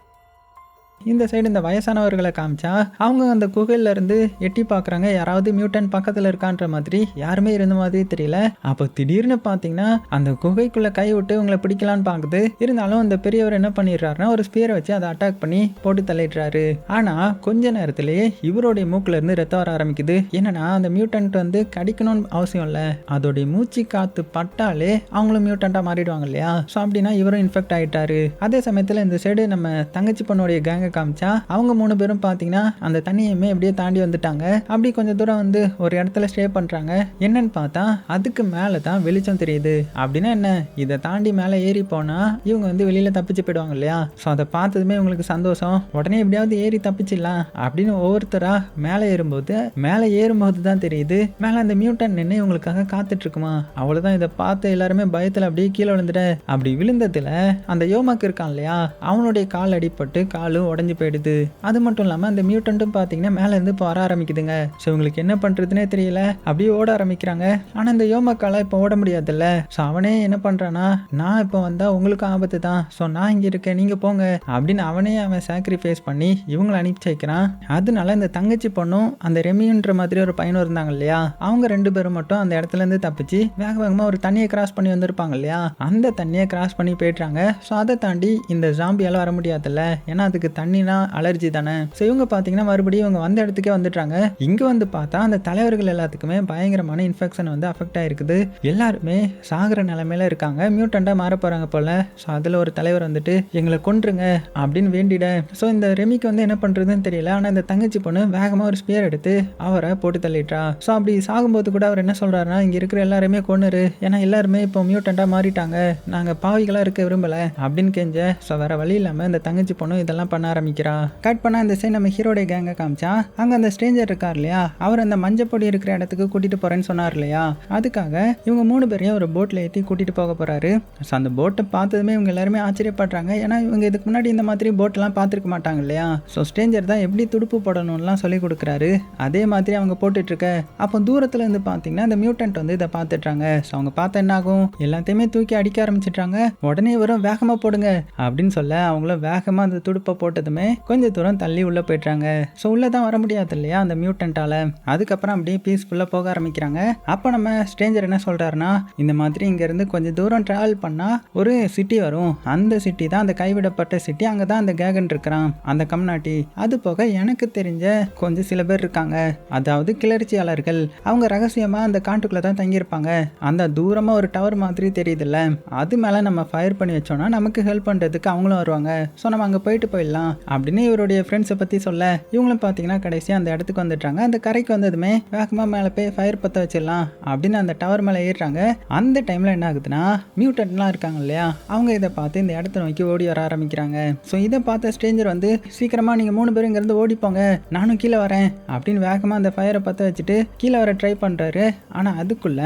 இந்த சைடு இந்த வயசானவர்களை காமிச்சா அவங்க அந்த குகையில இருந்து எட்டி பார்க்குறாங்க, யாராவது மியூட்டன் பக்கத்தில் இருக்கான்ற மாதிரி. யாருமே இருந்த மாதிரி தெரியல. அப்போ திடீர்னு பார்த்தீங்கன்னா அந்த குகைக்குள்ளே கை விட்டு உங்களை பிடிக்கலான்னு பார்க்குது. இருந்தாலும் அந்த பெரியவர் என்ன பண்ணிடுறாருன்னா ஒரு ஸ்பியரை வச்சு அதை அட்டாக் பண்ணி போட்டு தள்ளிடுறாரு. ஆனால் கொஞ்ச நேரத்திலேயே இவருடைய மூக்கில் இருந்து ரத்தம் வர ஆரம்பிக்குது. என்னன்னா அந்த மியூட்டன்ட் வந்து கடிக்கணும்னு அவசியம் இல்லை, அதோடைய மூச்சு காற்று பட்டாலே அவங்களும் மியூட்டண்ட்டாக மாறிடுவாங்க இல்லையா. ஸோ அப்படின்னா இவரும் இன்ஃபெக்ட் ஆகிட்டாரு. அதே சமயத்தில் இந்த சைடு நம்ம தங்கச்சி பொண்ணுடைய கேங்க காமிச்சா அவங்க 3 பேரும் பார்த்தீங்கன்னா அந்த தண்ணியுமே அப்படியே தாண்டி வந்துட்டாங்க. அப்படி கொஞ்சம் தூரம் வந்து ஒரு இடத்துல ஸ்டே பண்ணுறாங்க. என்னன்னு பார்த்தா அதுக்கு மேலே தான் வெளிச்சம் தெரியுது. அப்படின்னா என்ன, இதை தாண்டி மேலே ஏறி போனால் இவங்க வந்து வெளியில் தப்பிச்சு போயிடுவாங்க இல்லையா. ஸோ அதை பார்த்ததுமே இவங்களுக்கு சந்தோஷம். உடனே எப்படியாவது ஏறி தப்பிச்சிடலாம் அப்படின்னு ஒவ்வொருத்தராக மேலே ஏறும்போது தான் தெரியுது மேலே அந்த மியூட்டன் நின்று இவங்களுக்காக காத்துட்டு இருக்குமா. அவ்வளோதான். இதை பார்த்து எல்லாருமே பயத்தில் அப்படியே கீழே விழுந்துட. அப்படி விழுந்ததில் அந்த யோமாக்கு இருக்கான் இல்லையா, அவனுடைய கால் அடிப்பட்டு காலும் உடஞ்சி போயிடுது. அது மட்டும் இல்லாமல் அந்த மியூட்டன்ட்டும் பார்த்தீங்கன்னா மேலே இருந்து இப்போ வர ஆரம்பிக்குதுங்க. ஸோ இவங்களுக்கு என்ன பண்ணுறதுனே தெரியல. அப்படியே ஓட ஆரம்பிக்கிறாங்க. ஆனால் இந்த யோமக்கால இப்போ ஓட முடியாதுல்ல. ஸோ அவனே என்ன பண்ணுறான்னா, நான் இப்போ வந்தால் உங்களுக்கு ஆபத்து தான், ஸோ நான் இங்கே இருக்கேன் நீங்கள் போங்க அப்படின்னு அவன் சாக்ரிஃபைஸ் பண்ணி இவங்களை அனுப்பிச்சு வைக்கிறான். அதனால இந்த தங்கச்சி பொண்ணும் அந்த ரெமின்ற மாதிரி ஒரு பையனும் இருந்தாங்க இல்லையா, அவங்க 2 பேரும் மட்டும் அந்த இடத்துல இருந்து தப்பிச்சு வேகமாக ஒரு தண்ணியை கிராஸ் பண்ணி வந்திருப்பாங்க இல்லையா, அந்த தண்ணியை கிராஸ் பண்ணி போயிட்டாங்க. ஸோ அதை தாண்டி இந்த ஜாம்பியால வர முடியாதுல்ல, ஏன்னா அதுக்கு தண்ணினா அலர்ஜி தானே. ஸோ இவங்க பார்த்தீங்கன்னா மறுபடியும் இவங்க வந்த இடத்துக்கே வந்துட்டாங்க. இங்கே வந்து பார்த்தா அந்த தலைவர்கள் எல்லாத்துக்குமே பயங்கரமான இன்ஃபெக்ஷன் வந்து அஃபெக்ட் ஆயிருக்குது. எல்லாருமே சாகிற நிலைமையில இருக்காங்க, மியூட்டண்டா மாற போறாங்க போல. ஸோ அதில் ஒரு தலைவர் வந்துட்டு எங்களை கொன்றுங்க அப்படின்னு வேண்டிட. ஸோ இந்த ரெமிக்கு வந்து என்ன பண்றதுன்னு தெரியல. ஆனால் இந்த தங்கச்சி பொண்ணு வேகமாக ஒரு ஸ்பியர் எடுத்து அவரை போட்டு தள்ளிட்டா. ஸோ அப்படி சாகும்போது கூட அவர் என்ன சொல்றாருன்னா, இங்க இருக்கிற எல்லாருமே கொன்னுரு, ஏன்னா எல்லாருமே இப்போ மியூட்டண்டா மாறிட்டாங்க, நாங்கள் பாவிகளா இருக்க விரும்பல அப்படின்னு கெஞ்ச. ஸோ வேற வழி இல்லாமல் இந்த தங்கச்சி பொண்ணு இதெல்லாம் பண்ண ஆரம்பிக்கிறா. கட் பண்ணா இந்த சைடு நம்ம ஹீரோடைய கேங்க காமிச்சா அங்கே அந்த ஸ்ட்ரேஞ்சர் இருக்கார் இல்லையா, அவர் அந்த மஞ்சப்பொடி இருக்கிற இடத்துக்கு கூட்டிட்டு போறேன்னு சொன்னார் இல்லையா, அதுக்காக இவங்க 3 பேரையும் ஒரு போட்ல ஏற்றி கூட்டிட்டு போக போறாரு. ஸோ அந்த போட்டை பார்த்ததுமே இவங்க எல்லாருமே ஆச்சரியப்படுறாங்க, ஏன்னா இவங்க இதுக்கு முன்னாடி இந்த மாதிரி போட்டெல்லாம் பார்த்துருக்க மாட்டாங்க இல்லையா. ஸோ ஸ்ட்ரேஞ்சர் தான் எப்படி துடுப்பு போடணும்லாம் சொல்லி கொடுக்குறாரு. அதே மாதிரி அவங்க போட்டுட்டு இருக்க. அப்போ தூரத்துல இருந்து பார்த்தீங்கன்னா இந்த மியூட்டன்ட் வந்து இதை பார்த்துட்றாங்க. ஸோ அவங்க பார்த்தா என்ன ஆகும், எல்லாத்தையுமே தூக்கி அடிக்க ஆரம்பிச்சிட்றாங்க. உடனே வரும் வேகமா போடுங்க அப்படின்னு சொல்ல அவங்களும் வேகமா அந்த துடுப்பை போட்டதுமே கொஞ்சம் தூரம் தள்ளி உள்ள போயிட்டாங்க. ஸோ உள்ள தான் வர முடியாது இல்லையா அந்த மியூட்டன்ட்டால. அதுக்கப்புறம் அப்படியே பீஸ்ஃபுல்லாக போக ஆரம்பிக்கிறாங்க. அப்போ நம்ம ஸ்ட்ரேஞ்சர் என்ன சொல்றாருன்னா, இந்த மாதிரி இங்கேருந்து கொஞ்சம் தூரம் ட்ராவல் பண்ணால் ஒரு சிட்டி வரும், அந்த சிட்டி தான் அந்த கைவிடப்பட்ட சிட்டி, அங்கே தான் அந்த கேகன் இருக்கிறான், அந்த கம்நாட்டி. அது போக எனக்கு தெரிஞ்ச கொஞ்சம் சில பேர் இருக்காங்க, அதாவது கிளர்ச்சியாளர்கள். அவங்க ரகசியமாக அந்த காட்டுக்குள்ளே தான் தங்கியிருப்பாங்க. அந்த தூரமாக ஒரு டவர் மாதிரி தெரியுதுல்ல, அது மேலே நம்ம ஃபயர் பண்ணி வச்சோம்னா நமக்கு ஹெல்ப் பண்ணுறதுக்கு அவங்களும் வருவாங்க. ஸோ நம்ம அங்கே போயிடலாம் அப்படின்னு இவருடைய ஃப்ரெண்ட்ஸை பற்றி சொல்ல, இவங்களும் பார்த்தீங்கன்னா கடைசியாக அந்த இடத்துக்கு வந்துட்டாங்க. அந்த கரைக்கு வந்ததுமே வேகமாக மேலே போய் ஃபயர் பற்ற வச்சிடலாம் அப்படின்னு அந்த டவர் மேலே ஏறுறாங்க. அந்த டைமில் என்ன ஆகுதுன்னா, மியூட்டன்ட்லாம் இருக்காங்க இல்லையா, அவங்க இதை பார்த்து இந்த இடத்த நோக்கி ஓடி வர ஆரம்பிக்கிறாங்க. ஸோ இதை பார்த்த ஸ்ட்ரேஞ்சர் வந்து சீக்கிரமாக நீங்கள் 3 பேரும் இங்கேருந்து ஓடிப்போங்க, நானும் கீழே வரேன் அப்படின்னு வேகமாக அந்த ஃபயரை பற்ற வச்சுட்டு கீழே வர ட்ரை பண்ணுறாரு. ஆனால் அதுக்குள்ள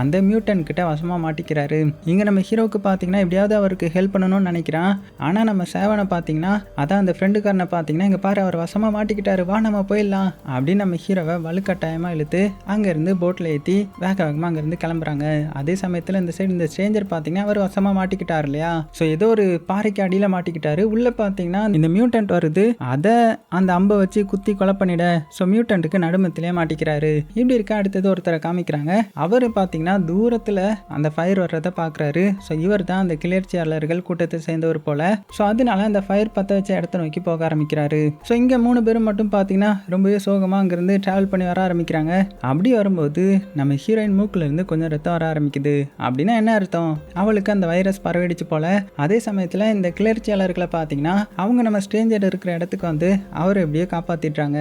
அந்த மியூட்டன் கிட்ட வசமாக மாட்டிக்கிறாரு. இங்கே நம்ம ஹீரோவுக்கு பார்த்தீங்கன்னா எப்படியாவது அவருக்கு ஹெல்ப் பண்ணணும்னு நினைக்கிறான். ஆனால் நம்ம சேவனை பார்த்தீங்கன்னா அதான் அந்த ஃப்ரெண்டுக்காரனை பார்த்தீங்கன்னா இங்கே பாரு அவர் வசமாக மாட்டிக்கிட்டாரு, வா நம்ம போயிடலாம் அப்படின்னு நம்ம ஹீரோவை வலுக்கட்டாயமாக இழுத்து அங்கேருந்து போட்டில் ஏற்றி வேக வேகமாக அங்கேருந்து கிளம்புறாங்க. அதே சமயத்தில் இந்த சைடு இந்த ஸ்ட்ரேஞ்சர் பார்த்தீங்கன்னா அவர் வசமாக மாட்டிக்கிட்டார் இல்லையா, ஸோ ஏதோ ஒரு பாறைக்கு அடியில் மாட்டிக்கிட்டாரு. உள்ளே பார்த்தீங்கன்னா இந்த மியூட்டன்ட் வருது, அதை அந்த அம்பை வச்சு குத்தி கொலை பண்ணிட ஸோ மியூட்டன்ட்டுக்கு நடுமத்திலே மாட்டிக்கிறாரு. இப்படி இருக்க அடுத்தது ஒருத்தரை காமிக்கிறாங்க. அவர் பார்த்தீங்கன்னா தூரத்தில் அந்த ஃபயர் வர்றதை பார்க்குறாரு. ஸோ இவர் தான் அந்த கிளர்ச்சியாளர்கள் கூட்டத்தை சேர்ந்தவர் போல. ஸோ அதனால அந்த ஃபயர் பற்ற வச்ச இடத்த நோக்கி போக ஆரம்பிக்கிறாரு. ஸோ இங்கே 3 பேரும் மட்டும் பார்த்தீங்கன்னா ரொம்பவே சோகமாக அங்கேருந்து ட்ராவல் பண்ணி வர ஆரம்பிக்கிறாங்க. அப்படி வரும்போது நம்ம ஹீரோயின் மூக்குல இருந்து கொஞ்சம் ரத்தம் வர ஆரம்பிக்குது. அப்படின்னா என்ன அர்த்தம், அவளுக்கு அந்த வைரஸ் பரவிடுச்சு போல. அதே சமயத்தில் இந்த கிளர்ச்சியாளர்களை பார்த்தீங்கன்னா அவங்க நம்ம ஸ்ட்ரேஞ்சர் இருக்கிற இடத்துக்கு வந்து அவரை எப்படியோ காப்பாற்றிடுறாங்க.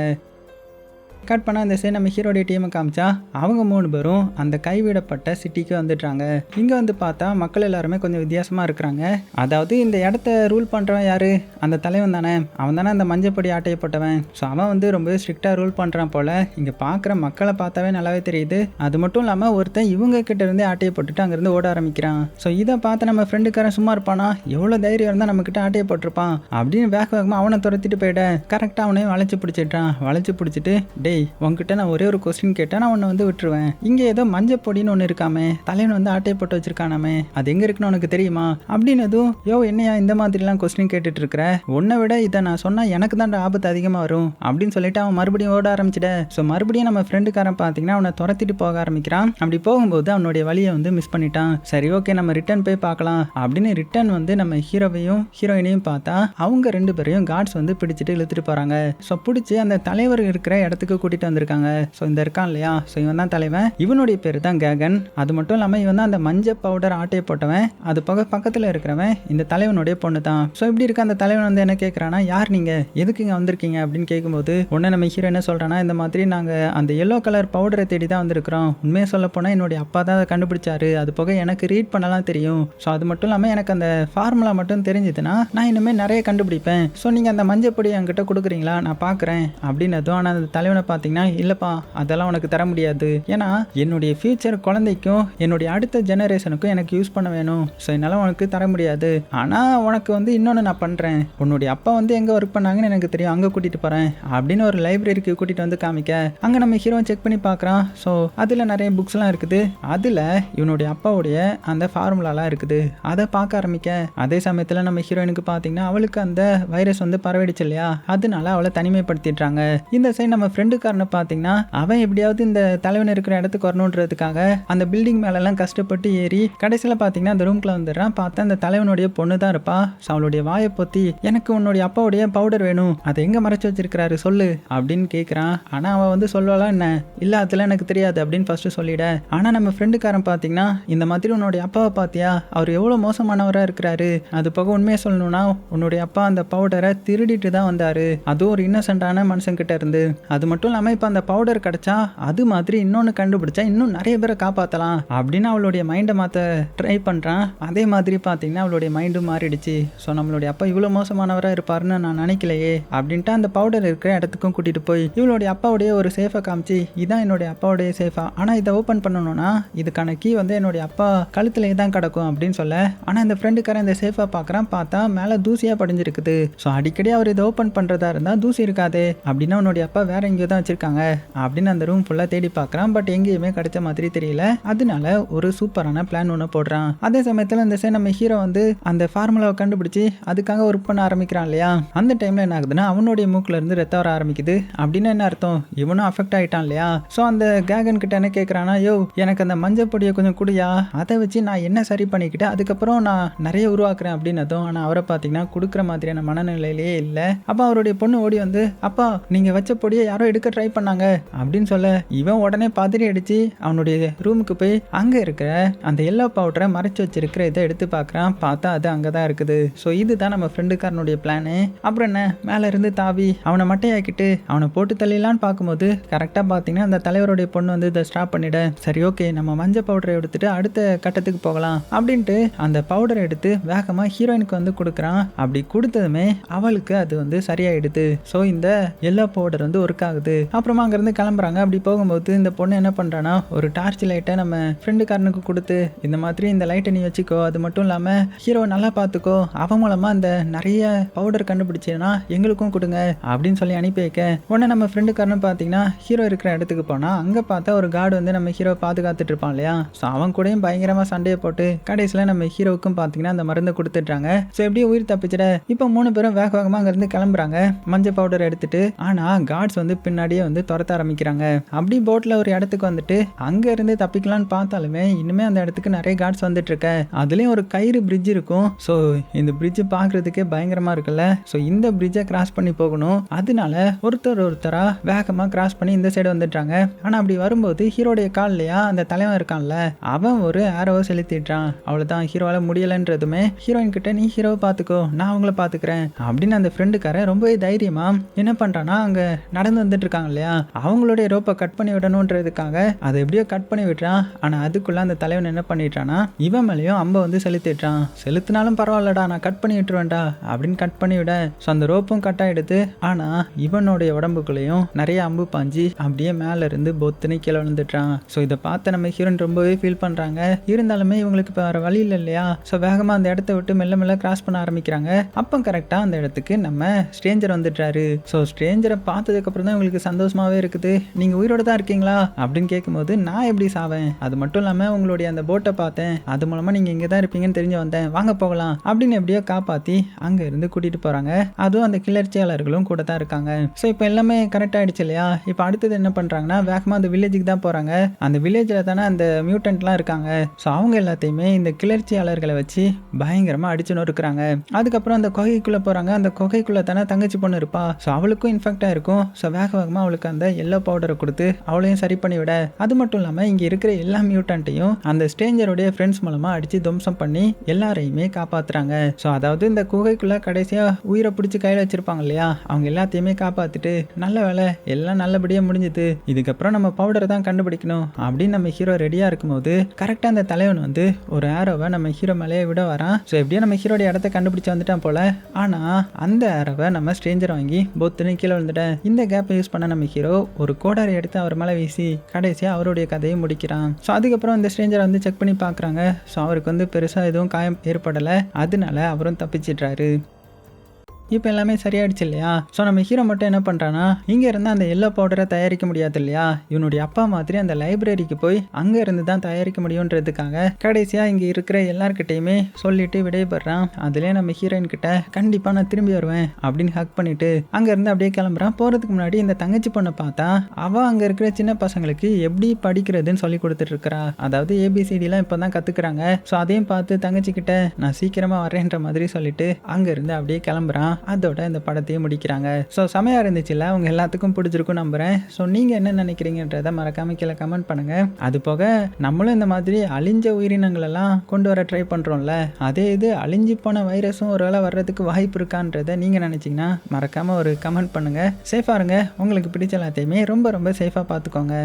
கட் பண்ணால் இந்த சைடு நம்ம ஹீரோடைய டீமை காமிச்சா அவங்க 3 பேரும் அந்த கைவிடப்பட்ட சிட்டிக்கு வந்துடுறாங்க. இங்கே வந்து பார்த்தா மக்கள் எல்லாருமே கொஞ்சம் வித்தியாசமாக இருக்கிறாங்க. அதாவது இந்த இடத்த ரூல் பண்ணுறவன் யாரு, அந்த தலைவன் தானே, அவன் தானே அந்த மஞ்சப்பொடி ஆட்டையை போட்டவன். ஸோ அவன் வந்து ரொம்ப ஸ்ட்ரிக்டாக ரூல் பண்ணுறான் போல். இங்கே பார்க்குற மக்களை பார்த்தாவே நல்லாவே தெரியுது. அது மட்டும் இல்லாமல் ஒருத்தன் இவங்க கிட்ட இருந்தே ஆட்டையை போட்டுட்டு அங்கேருந்து ஓட ஆரம்பிக்கிறான். ஸோ இதை பார்த்து நம்ம ஃப்ரெண்டுக்காரன் சும்மா இருப்பானா, எவ்வளோ தைரியம் இருந்தால் நம்மக்கிட்ட ஆட்டையை போட்டிருப்பான் அப்படின்னு வேகமாக அவனை துரத்திட்டு போயிட கரெக்டாக அவனையும் வளைச்சி பிடிச்சிட்டான். வளைச்சி பிடிச்சிட்டு உங்ககிட்ட நான் ஒரே ஒரு கொஸ்டின் கேட்டேன், நான் உன்னை வந்து விட்டுருவேன். இங்கே ஏதோ மஞ்சள் பொடின்னு ஒன்று இருக்காமே, தலைவன் வந்து ஆட்டையை போட்டு வச்சிருக்கானாமே, அது எங்கே இருக்குன்னு உனக்கு தெரியுமா அப்படின்னதும், யோ என்னையா இந்த மாதிரிலாம் கொஸ்டின் கேட்டுட்டு இருக்கிற, உன்னை விட இதை நான் சொன்னால் எனக்கு தான் ஆபத்து அதிகமாக வரும் அப்படின்னு சொல்லிட்டு அவன் மறுபடியும் ஓட ஆரம்பிச்சிட. ஸோ மறுபடியும் நம்ம ஃப்ரெண்டுக்காரன் பார்த்தீங்கன்னா அவனை துரத்திட்டு போக ஆரம்பிக்கிறான். அப்படி போகும்போது அவனுடைய வழியை வந்து மிஸ் பண்ணிட்டான். சரி ஓகே நம்ம ரிட்டர்ன் போய் பார்க்கலாம் அப்படின்னு ரிட்டர்ன் வந்து நம்ம ஹீரோவையும் ஹீரோயினையும் பார்த்தா அவங்க 2 பேரையும் கார்ட்ஸ் வந்து பிடிச்சிட்டு இழுத்துட்டு போகிறாங்க. ஸோ பிடிச்சி அந்த தலைவர் இருக்கிற இடத்துக்கு கூட்டிட்டு வந்திருக்காங்க. ஸோ இந்த இருக்கான் இல்லையா, ஸோ இவன் தான் தலைவன். இவனுடைய பேர் தான் கேகன். அது மட்டும் இல்லாமல் இவன் தான் அந்த மஞ்சள் பவுடர் ஆட்டையை போட்டவன். அது போக பக்கத்தில் இருக்கிறவன் இந்த தலைவனுடைய பொண்ணு தான். ஸோ இப்படி இருக்க அந்த தலைவன் வந்து என்ன கேட்குறானா, யார் நீங்கள், எதுக்கு இங்கே வந்திருக்கீங்க அப்படின்னு கேட்கும்போது உடனே நம்ம ஹீரோ என்ன சொல்கிறான்னா, இந்த மாதிரி நாங்கள் அந்த எல்லோ கலர் பவுடரை தேடி தான் வந்திருக்கிறோம். உண்மையை சொல்ல போனால் என்னுடைய அப்பா தான் அதை கண்டுபிடிச்சாரு. அது போக எனக்கு ரீட் பண்ணலாம் தெரியும். ஸோ அது மட்டும் இல்லாமல் எனக்கு அந்த ஃபார்முலா மட்டும் தெரிஞ்சதுன்னா நான் இனிமேல் நிறைய கண்டுபிடிப்பேன். ஸோ நீங்கள் அந்த மஞ்சள் பொடி என்கிட்ட கொடுக்குறீங்களா, நான் பார்க்குறேன் அப்படின்னதும். ஆனால் அந்த தலைவனை பார்த்தீங்கன்னா இல்லைப்பா அதெல்லாம் உனக்கு தர முடியாது, ஏன்னா என்னுடைய ஃபியூச்சர் குழந்தைக்கும் என்னுடைய அடுத்த ஜெனரேஷனுக்கும் எனக்கு யூஸ் பண்ண வேணும். ஸோ என்னால் உனக்கு தர முடியாது. ஆனால் உனக்கு வந்து இன்னொன்று நான் பண்ணுறேன், உன்னுடைய அப்பா வந்து எங்கே ஒர்க் பண்ணாங்கன்னு எனக்கு தெரியும், அங்கே கூட்டிகிட்டு போகிறேன் அப்படின்னு ஒரு லைப்ரரிக்கு கூட்டிகிட்டு வந்து காமிக்க அங்கே நம்ம ஹீரோ செக் பண்ணி பார்க்குறான். ஸோ அதில் நிறைய புக்ஸ்லாம் இருக்குது. அதில் இவனுடைய அப்பாவுடைய அந்த ஃபார்முலாலாம் இருக்குது. அதை பார்க்க ஆரம்பிக்க அதே சமயத்தில் நம்ம ஹீரோயினுக்கு பார்த்தீங்கன்னா அவளுக்கு அந்த வைரஸ் வந்து பரவிடுச்சு இல்லையா, அதனால அவளை தனிமைப்படுத்திடுறாங்க. இந்த சைடு நம்ம ஃப்ரெண்டுக்காரனை பார்த்தீங்கன்னா அவன் எப்படியாவது இந்த தலைவன் இருக்கிற இடத்துக்கு வரணுன்றதுக்காக அந்த பில்டிங் மேலெல்லாம் கஷ்டப்பட்டு ஏறி கடைசியில் பார்த்தீங்கன்னா அந்த ரூம்குள்ள வந்துடுறான். பார்த்தா அந்த தலைவனுடைய பொண்ணு தான் இருப்பா. ஸோ அவளுடைய வாயை பொத்தி எனக்கு உன்னுடைய அப்பாவுடைய பவுடர் வேணும், அதை எங்கே மறைச்சு வச்சிருக்கிறாரு சொல்லு அப்படின்னு கேட்குறான். ஆனால் அவன் வந்து சொல்லலாம் என்ன, இல்லை அதெல்லாம் எனக்கு தெரியாது அப்படின்னு ஃபர்ஸ்ட் சொல்லிட. ஆனால் நம்ம ஃப்ரெண்டுக்காரன் பார்த்தீங்கன்னா இந்த மாதிரி உன்னுடைய அப்பாவை பார்த்தியா, அவர் எவ்வளோ மோசமானவராக இருக்கிறாரு, அது போக உண்மையை சொல்லணும்னா உன்னுடைய அப்பா அந்த பவுடரை திருடிட்டு தான் வந்தாரு, அதுவும் ஒரு இன்னசென்ட்டான மனுஷங்கிட்ட இருந்து. அது மட்டும் இல்லாமல் இப்போ அந்த பவுடர் கிடைச்சா அது மாதிரி இன்னொன்று கண்டுபிடிச்சா இன்னும் நிறைய பேரை காப்பாற்றலாம் அப்படின்னு அவளுடைய மைண்டை மாற்ற ட்ரை பண்ணுறான். அதே மாதிரி பார்த்தீங்கன்னா அவளுடைய மைண்டும் மாறிடுச்சு. ஸோ நம்மளுடைய அப்பா இவ்வளோ மோசமானவராக இருப்பாருன்னு நான் நினைக்கலையே அப்படின்ட்டு அந்த பவுடர் இருக்கிற இடத்துக்கும் கூட்டிகிட்டு போய் இவளுடைய அப்பாவுடைய ஒரு சேஃபை காமிச்சு, இதான் என்னுடைய அப்பாவுடைய சேஃபா, ஆனால் இதை ஓப்பன் பண்ணணும்னா இதுக்கான கீ வந்து என்னுடைய அப்பா கழுத்துலேயே தான் கிடக்கும் அப்படின்னு சொல்ல. ஆனால் இந்த ஃப்ரெண்டுக்காரன் இந்த சேஃபை பார்க்குறான். பார்த்தா மேலே தூசியாக படிஞ்சிருக்குது. ஸோ அடிக்கடி அவர் இதை ஓப்பன் பண்ணுறதா இருந்தால் தூசி இருக்காது அப்படின்னா உன்னுடைய அப்பா வேற எங்கேயோ தான் வச்சிருக்காங்க அப்படின்னு அந்த ரூம் ஃபுல்லாக தேடி பார்க்குறான். பட் எங்கேயுமே கிடைச்ச மாதிரி தெரியல. அதனால ஒரு சூப்பரான பிளான் ஒன்று போடுறான். அதே சமயத்தில் இந்த சைடு நம்ம ஹீரோ வந்து அந்த ஃபார்முலாவை கண்டுபிடிச்சி அதுக்காக ஒர்க் பண்ண ஆரம்பிக்கிறான் இல்லையா, அந்த டைமில் என்ன ஆகுதுன்னா அவனுடைய மூக்கில் இருந்து ரத்தம் வர ஆரம்பிக்குது. அப்படின்னு என்ன அர்த்தம், இவனும் அஃபெக்ட் ஆகிட்டான் இல்லையா. ஸோ அந்த கேகன் கிட்ட என்ன கேட்குறானா, யோ எனக்கு அந்த மஞ்சள் பொடியை கொஞ்சம் குடியா, அதை வச்சு நான் என்ன சரி பண்ணிக்கிட்டு அதுக்கப்புறம் நான் நிறைய உருவாக்குறேன் அப்படின்னதும். ஆனால் அவரை பார்த்தீங்கன்னா கொடுக்குற மாதிரியான மனநிலையிலேயே இல்லை. அப்போ அவருடைய பொண்ணு ஓடி வந்து, அப்பா நீங்கள் வச்ச பொடியை யாரோ எடுக்க ட்ரை பண்ணாங்க அப்படின்னு சொல்ல இவன் உடனே பதறி அடிச்சு அவனுடைய ரூமுக்கு போய் அங்கே இருக்கிற அந்த எல்லோ பவுடரை மறைச்சு வச்சிருக்கிற இதை எடுத்து பார்க்குறான். பார்த்தா அது அங்கே தான் இருக்குது. ஸோ இதுதான் நம்ம ஃப்ரெண்டுக்காரனுடைய பிளானு. அப்புறம் என்ன, மேலே இருந்து தாவி அவனை மட்டையாக்கிட்டு அவனை போட்டு தள்ளிடலான்னு பார்க்கும்போது கரெக்டாக பார்த்தீங்கன்னா அந்த தலைவருடைய பொண்ணு வந்து இதை ஸ்டாப் பண்ணிட. சரி ஓகே நம்ம மஞ்சள் பவுடரை எடுத்துட்டு அடுத்த கட்டத்துக்கு போகலாம் அப்படின்ட்டு அந்த பவுடரை எடுத்து வேகமாக ஹீரோயினுக்கு வந்து கொடுக்குறான். அப்படி கொடுத்ததுமே அவளுக்கு அது வந்து சரியாயிடுது. ஸோ இந்த எல்லோ பவுடர் வந்து ஒர்க் ஆகுது. போகுது. அப்புறமா அங்கேருந்து கிளம்புறாங்க. அப்படி போகும்போது இந்த பொண்ணு என்ன பண்ணுறான்னா ஒரு டார்ச் லைட்டை நம்ம ஃப்ரெண்டுக்காரனுக்கு கொடுத்து இந்த மாதிரி இந்த லைட்டை நீ வச்சுக்கோ, அது மட்டும் இல்லாமல் ஹீரோ நல்லா பார்த்துக்கோ, அவன் மூலமாக அந்த நிறைய பவுடர் கண்டுபிடிச்சேன்னா எங்களுக்கும் கொடுங்க அப்படின்னு சொல்லி அனுப்பி வைக்க உடனே நம்ம ஃப்ரெண்டுக்காரன் பார்த்தீங்கன்னா ஹீரோ இருக்கிற இடத்துக்கு போனால் அங்கே பார்த்தா ஒரு கார்டு வந்து நம்ம ஹீரோ பாதுகாத்துட்டு இருப்பான் இல்லையா. ஸோ அவன் கூடயும் பயங்கரமாக சண்டையை போட்டு கடைசியில் நம்ம ஹீரோவுக்கும் பார்த்தீங்கன்னா அந்த மருந்தை கொடுத்துட்றாங்க. ஸோ எப்படியும் உயிர் தப்பிச்சிட இப்போ 3 பேரும் வேக வேகமாக அங்கேருந்து கிளம்புறாங்க மஞ்சள் பவுடர் எடுத்துட்டு. ஆனால் கார்ட்ஸ் வந்து பின்னாடியே வந்து துரத்த ஆரம்பிக்கிறாங்க. அப்படி போட்டில் ஒரு இடத்துக்கு வந்துட்டு அங்கே இருந்து தப்பிக்கலான்னு பார்த்தாலுமே இன்னுமே அந்த இடத்துக்கு நிறைய கார்ட்ஸ் வந்துட்டு இருக்க. அதுலேயும் ஒரு கயிறு பிரிட்ஜ் இருக்கும். ஸோ இந்த பிரிட்ஜ் பார்க்குறதுக்கே பயங்கரமாக இருக்குல்ல. ஸோ இந்த பிரிட்ஜை கிராஸ் பண்ணி போகணும். அதனால ஒருத்தரா வேகமாக கிராஸ் பண்ணி இந்த சைடு வந்துட்டாங்க. ஆனால் அப்படி வரும்போது ஹீரோடைய கால்லையா அந்த தலைவன் இருக்கான்ல அவன் ஒரு ஆரோவை செலுத்திட்டான். அவ்வளோதான், ஹீரோவால் முடியலைன்றதுமே ஹீரோயின் கிட்ட நீ ஹீரோவை பார்த்துக்கோ, நான் அவங்கள பார்த்துக்கிறேன் அப்படின்னு அந்த ஃப்ரெண்டுக்காரன் ரொம்பவே தைரியமா என்ன பண்ணுறான்னா அங்கே நடந்து வந்துட்டு இருக்காங்க இல்லையா அவங்களுடைய ரோப்பை கட் பண்ணி விடணுன்றதுக்காக அதை எப்படியோ கட் பண்ணி விட்டுறான். ஆனால் அதுக்குள்ள அந்த தலைவன் என்ன பண்ணிட்டானா இவன் மேலேயும் அம்பை வந்து செலுத்திட்டான். செலுத்தினாலும் பரவாயில்லடா நான் கட் பண்ணி விட்டுருவேன்டா அப்படின்னு கட் பண்ணி விட ஸோ அந்த ரோப்பும் கட் ஆகிடுது. ஆனால் இவனுடைய உடம்புக்குள்ளேயும் நிறைய அம்பு பாஞ்சி அப்படியே மேலே இருந்து பொத்துன்னு கீழே விழுந்துட்டான். ஸோ இதை பார்த்து நம்ம ஹீரோயின் ரொம்பவே ஃபீல் பண்ணுறாங்க. இருந்தாலுமே இவங்களுக்கு இப்போ வேறு வழி இல்லை இல்லையா. ஸோ வேகமாக அந்த இடத்த விட்டு மெல்ல மெல்ல கிராஸ் பண்ண ஆரம்பிக்கிறாங்க. அப்போ கரெக்டாக அந்த இடத்துக்கு நம்ம ஸ்ட்ரேஞ்சர் வந்துட்டாரு. ஸோ ஸ்ட்ரேஞ்சரை பார்த்ததுக்கப்புறம் தான் இவங்களுக்கு சந்தோஷமாகவே இருக்குது. நீங்கள் உயிரோட தான் இருக்கீங்களா அப்படின்னு கேட்கும்போது நான் எப்படி சாவேன், அது மட்டும் இல்லாமல் உங்களுடைய அந்த போட்டை பார்த்தேன், அது மூலமாக நீங்கள் இங்கே தான் இருப்பீங்கன்னு தெரிஞ்சு வந்தேன், வாங்க போகலாம் அப்படின்னு எப்படியோ காப்பாற்றி அங்கே இருந்து கூட்டிகிட்டு போகிறாங்க. அதுவும் அந்த கிளர்ச்சியாளர்களும் கூட தான் இருக்காங்க. ஸோ இப்போ எல்லாமே கரெக்ட் ஆகிடுச்சு இல்லையா. இப்போ அடுத்தது என்ன பண்ணுறாங்கன்னா வேகமாக அந்த வில்லேஜுக்கு தான் போகிறாங்க. அந்த வில்லேஜில் தானே அந்த மியூட்டன்ட்லாம் இருக்காங்க. ஸோ அவங்க எல்லாத்தையுமே இந்த கிளர்ச்சியாளர்களை வச்சு பயங்கரமாக அடிச்சு நொறுக்குறாங்க. அதுக்கப்புறம் அந்த குகைக்குள்ளே போகிறாங்க. அந்த குகைக்குள்ளே தானே தங்கச்சி பொண்ணு இருப்பா. ஸோ அவளுக்கும் இன்ஃபெக்ட் ஆயிருக்கும். ஸோ வேகமாக அவளுக்கு அந்த எல்லோ பவுடரை கொடுத்து அவளையும் சரி பண்ணி விட அது மட்டும் இல்லாமல் இங்கே இருக்கிற எல்லா மியூட்டன்ட்டையும் அந்த ஸ்ட்ரேஞ்சருடைய ஃப்ரெண்ட்ஸ் மூலமாக அடித்து துவம்சம் பண்ணி எல்லாரையுமே காப்பாற்றுறாங்க. ஸோ அதாவது இந்த குகைக்குள்ளே கடைசியாக உயிரை பிடிச்சி கையில் வச்சிருப்பாங்க இல்லையா அவங்க எல்லாத்தையுமே காப்பாற்றிட்டு நல்ல வேலை எல்லாம் நல்லபடியாக முடிஞ்சுது, இதுக்கப்புறம் நம்ம பவுடரை தான் கண்டுபிடிக்கணும் அப்படின்னு நம்ம ஹீரோ ரெடியாக இருக்கும்போது கரெக்டாக அந்த தலைவன் வந்து ஒரு ஆரோவை நம்ம ஹீரோ மேலேயே விட வரான். ஸோ எப்படியோ நம்ம ஹீரோடைய இடத்த கண்டுபிடிச்சு வந்துட்டான் போல. ஆனால் அந்த ஆரோவை நம்ம ஸ்ட்ரேஞ்சர் வாங்கி பொத்துன்னு கீழே விழுந்துட்டேன். இந்த கேப்பை யூஸ் பண்ண நம்ம ஹீரோ ஒரு கோடாரை எடுத்து அவர் மேலே வீசி கடைசியாக அவருடைய கதையை முடிக்கிறான். ஸோ அதுக்கப்புறம் இந்த ஸ்ட்ரேஞ்சரை வந்து செக் பண்ணி பார்க்குறாங்க. ஸோ அவருக்கு வந்து பெருசாக எதுவும் காயம் ஏற்படலை. அதனால அவரும் தப்பிச்சிட்றாரு. இப்போ எல்லாமே சரியாயிடுச்சு இல்லையா. ஸோ நம்ம ஹீரோ மட்டும் என்ன பண்ணுறான்னா இங்கே இருந்து அந்த எல்லோ பவுடரை தயாரிக்க முடியாது இல்லையா. இவனுடைய அப்பா மாதிரி அந்த லைப்ரரிக்கு போய் அங்கே இருந்து தான் தயாரிக்க முடியுன்றதுக்காக கடைசியாக இங்கே இருக்கிற எல்லார்கிட்டையுமே சொல்லிட்டு விடைபெறான். அதுலேயே நம்ம ஹீரோயின் கிட்ட கண்டிப்பாக நான் திரும்பி வருவேன் அப்படின்னு ஹக் பண்ணிட்டு அங்கேருந்து அப்படியே கிளம்புறான். போகிறதுக்கு முன்னாடி இந்த தங்கச்சி பொண்ணை பார்த்தா அவள் அங்கே இருக்கிற சின்ன பசங்களுக்கு எப்படி படிக்கிறதுன்னு சொல்லி கொடுத்துட்டு இருக்கிறா. அதாவது ஏபிசிடிலாம் இப்போ தான் கற்றுக்குறாங்க. ஸோ அதையும் பார்த்து தங்கச்சி கிட்ட நான் சீக்கிரமாக வரேன்ற மாதிரி சொல்லிட்டு அங்கேருந்து அப்படியே கிளம்புறான். அதோட இந்த படத்தையும் முடிக்கிறாங்க. ஸோ செமையா இருந்துச்சுல்ல, அவங்க எல்லாத்துக்கும் பிடிச்சிருக்கும் நம்புறேன். ஸோ நீங்கள் என்ன நினைக்கிறீங்கன்றதை மறக்காம கீழே கமெண்ட் பண்ணுங்க. அது போக நம்மளும் இந்த மாதிரி அழிஞ்ச உயிரினங்கள் எல்லாம் கொண்டு வர ட்ரை பண்ணுறோம்ல, அதே இது அழிஞ்சு போன வைரஸும் ஒரு வேளை வர்றதுக்கு வாய்ப்பு இருக்கான்றதை நீங்கள் நினச்சிங்கன்னா மறக்காமல் ஒரு கமெண்ட் பண்ணுங்கள். சேஃபாக இருங்க. உங்களுக்கு பிடிச்ச எல்லாத்தையுமே ரொம்ப ரொம்ப சேஃபாக பார்த்துக்கோங்க.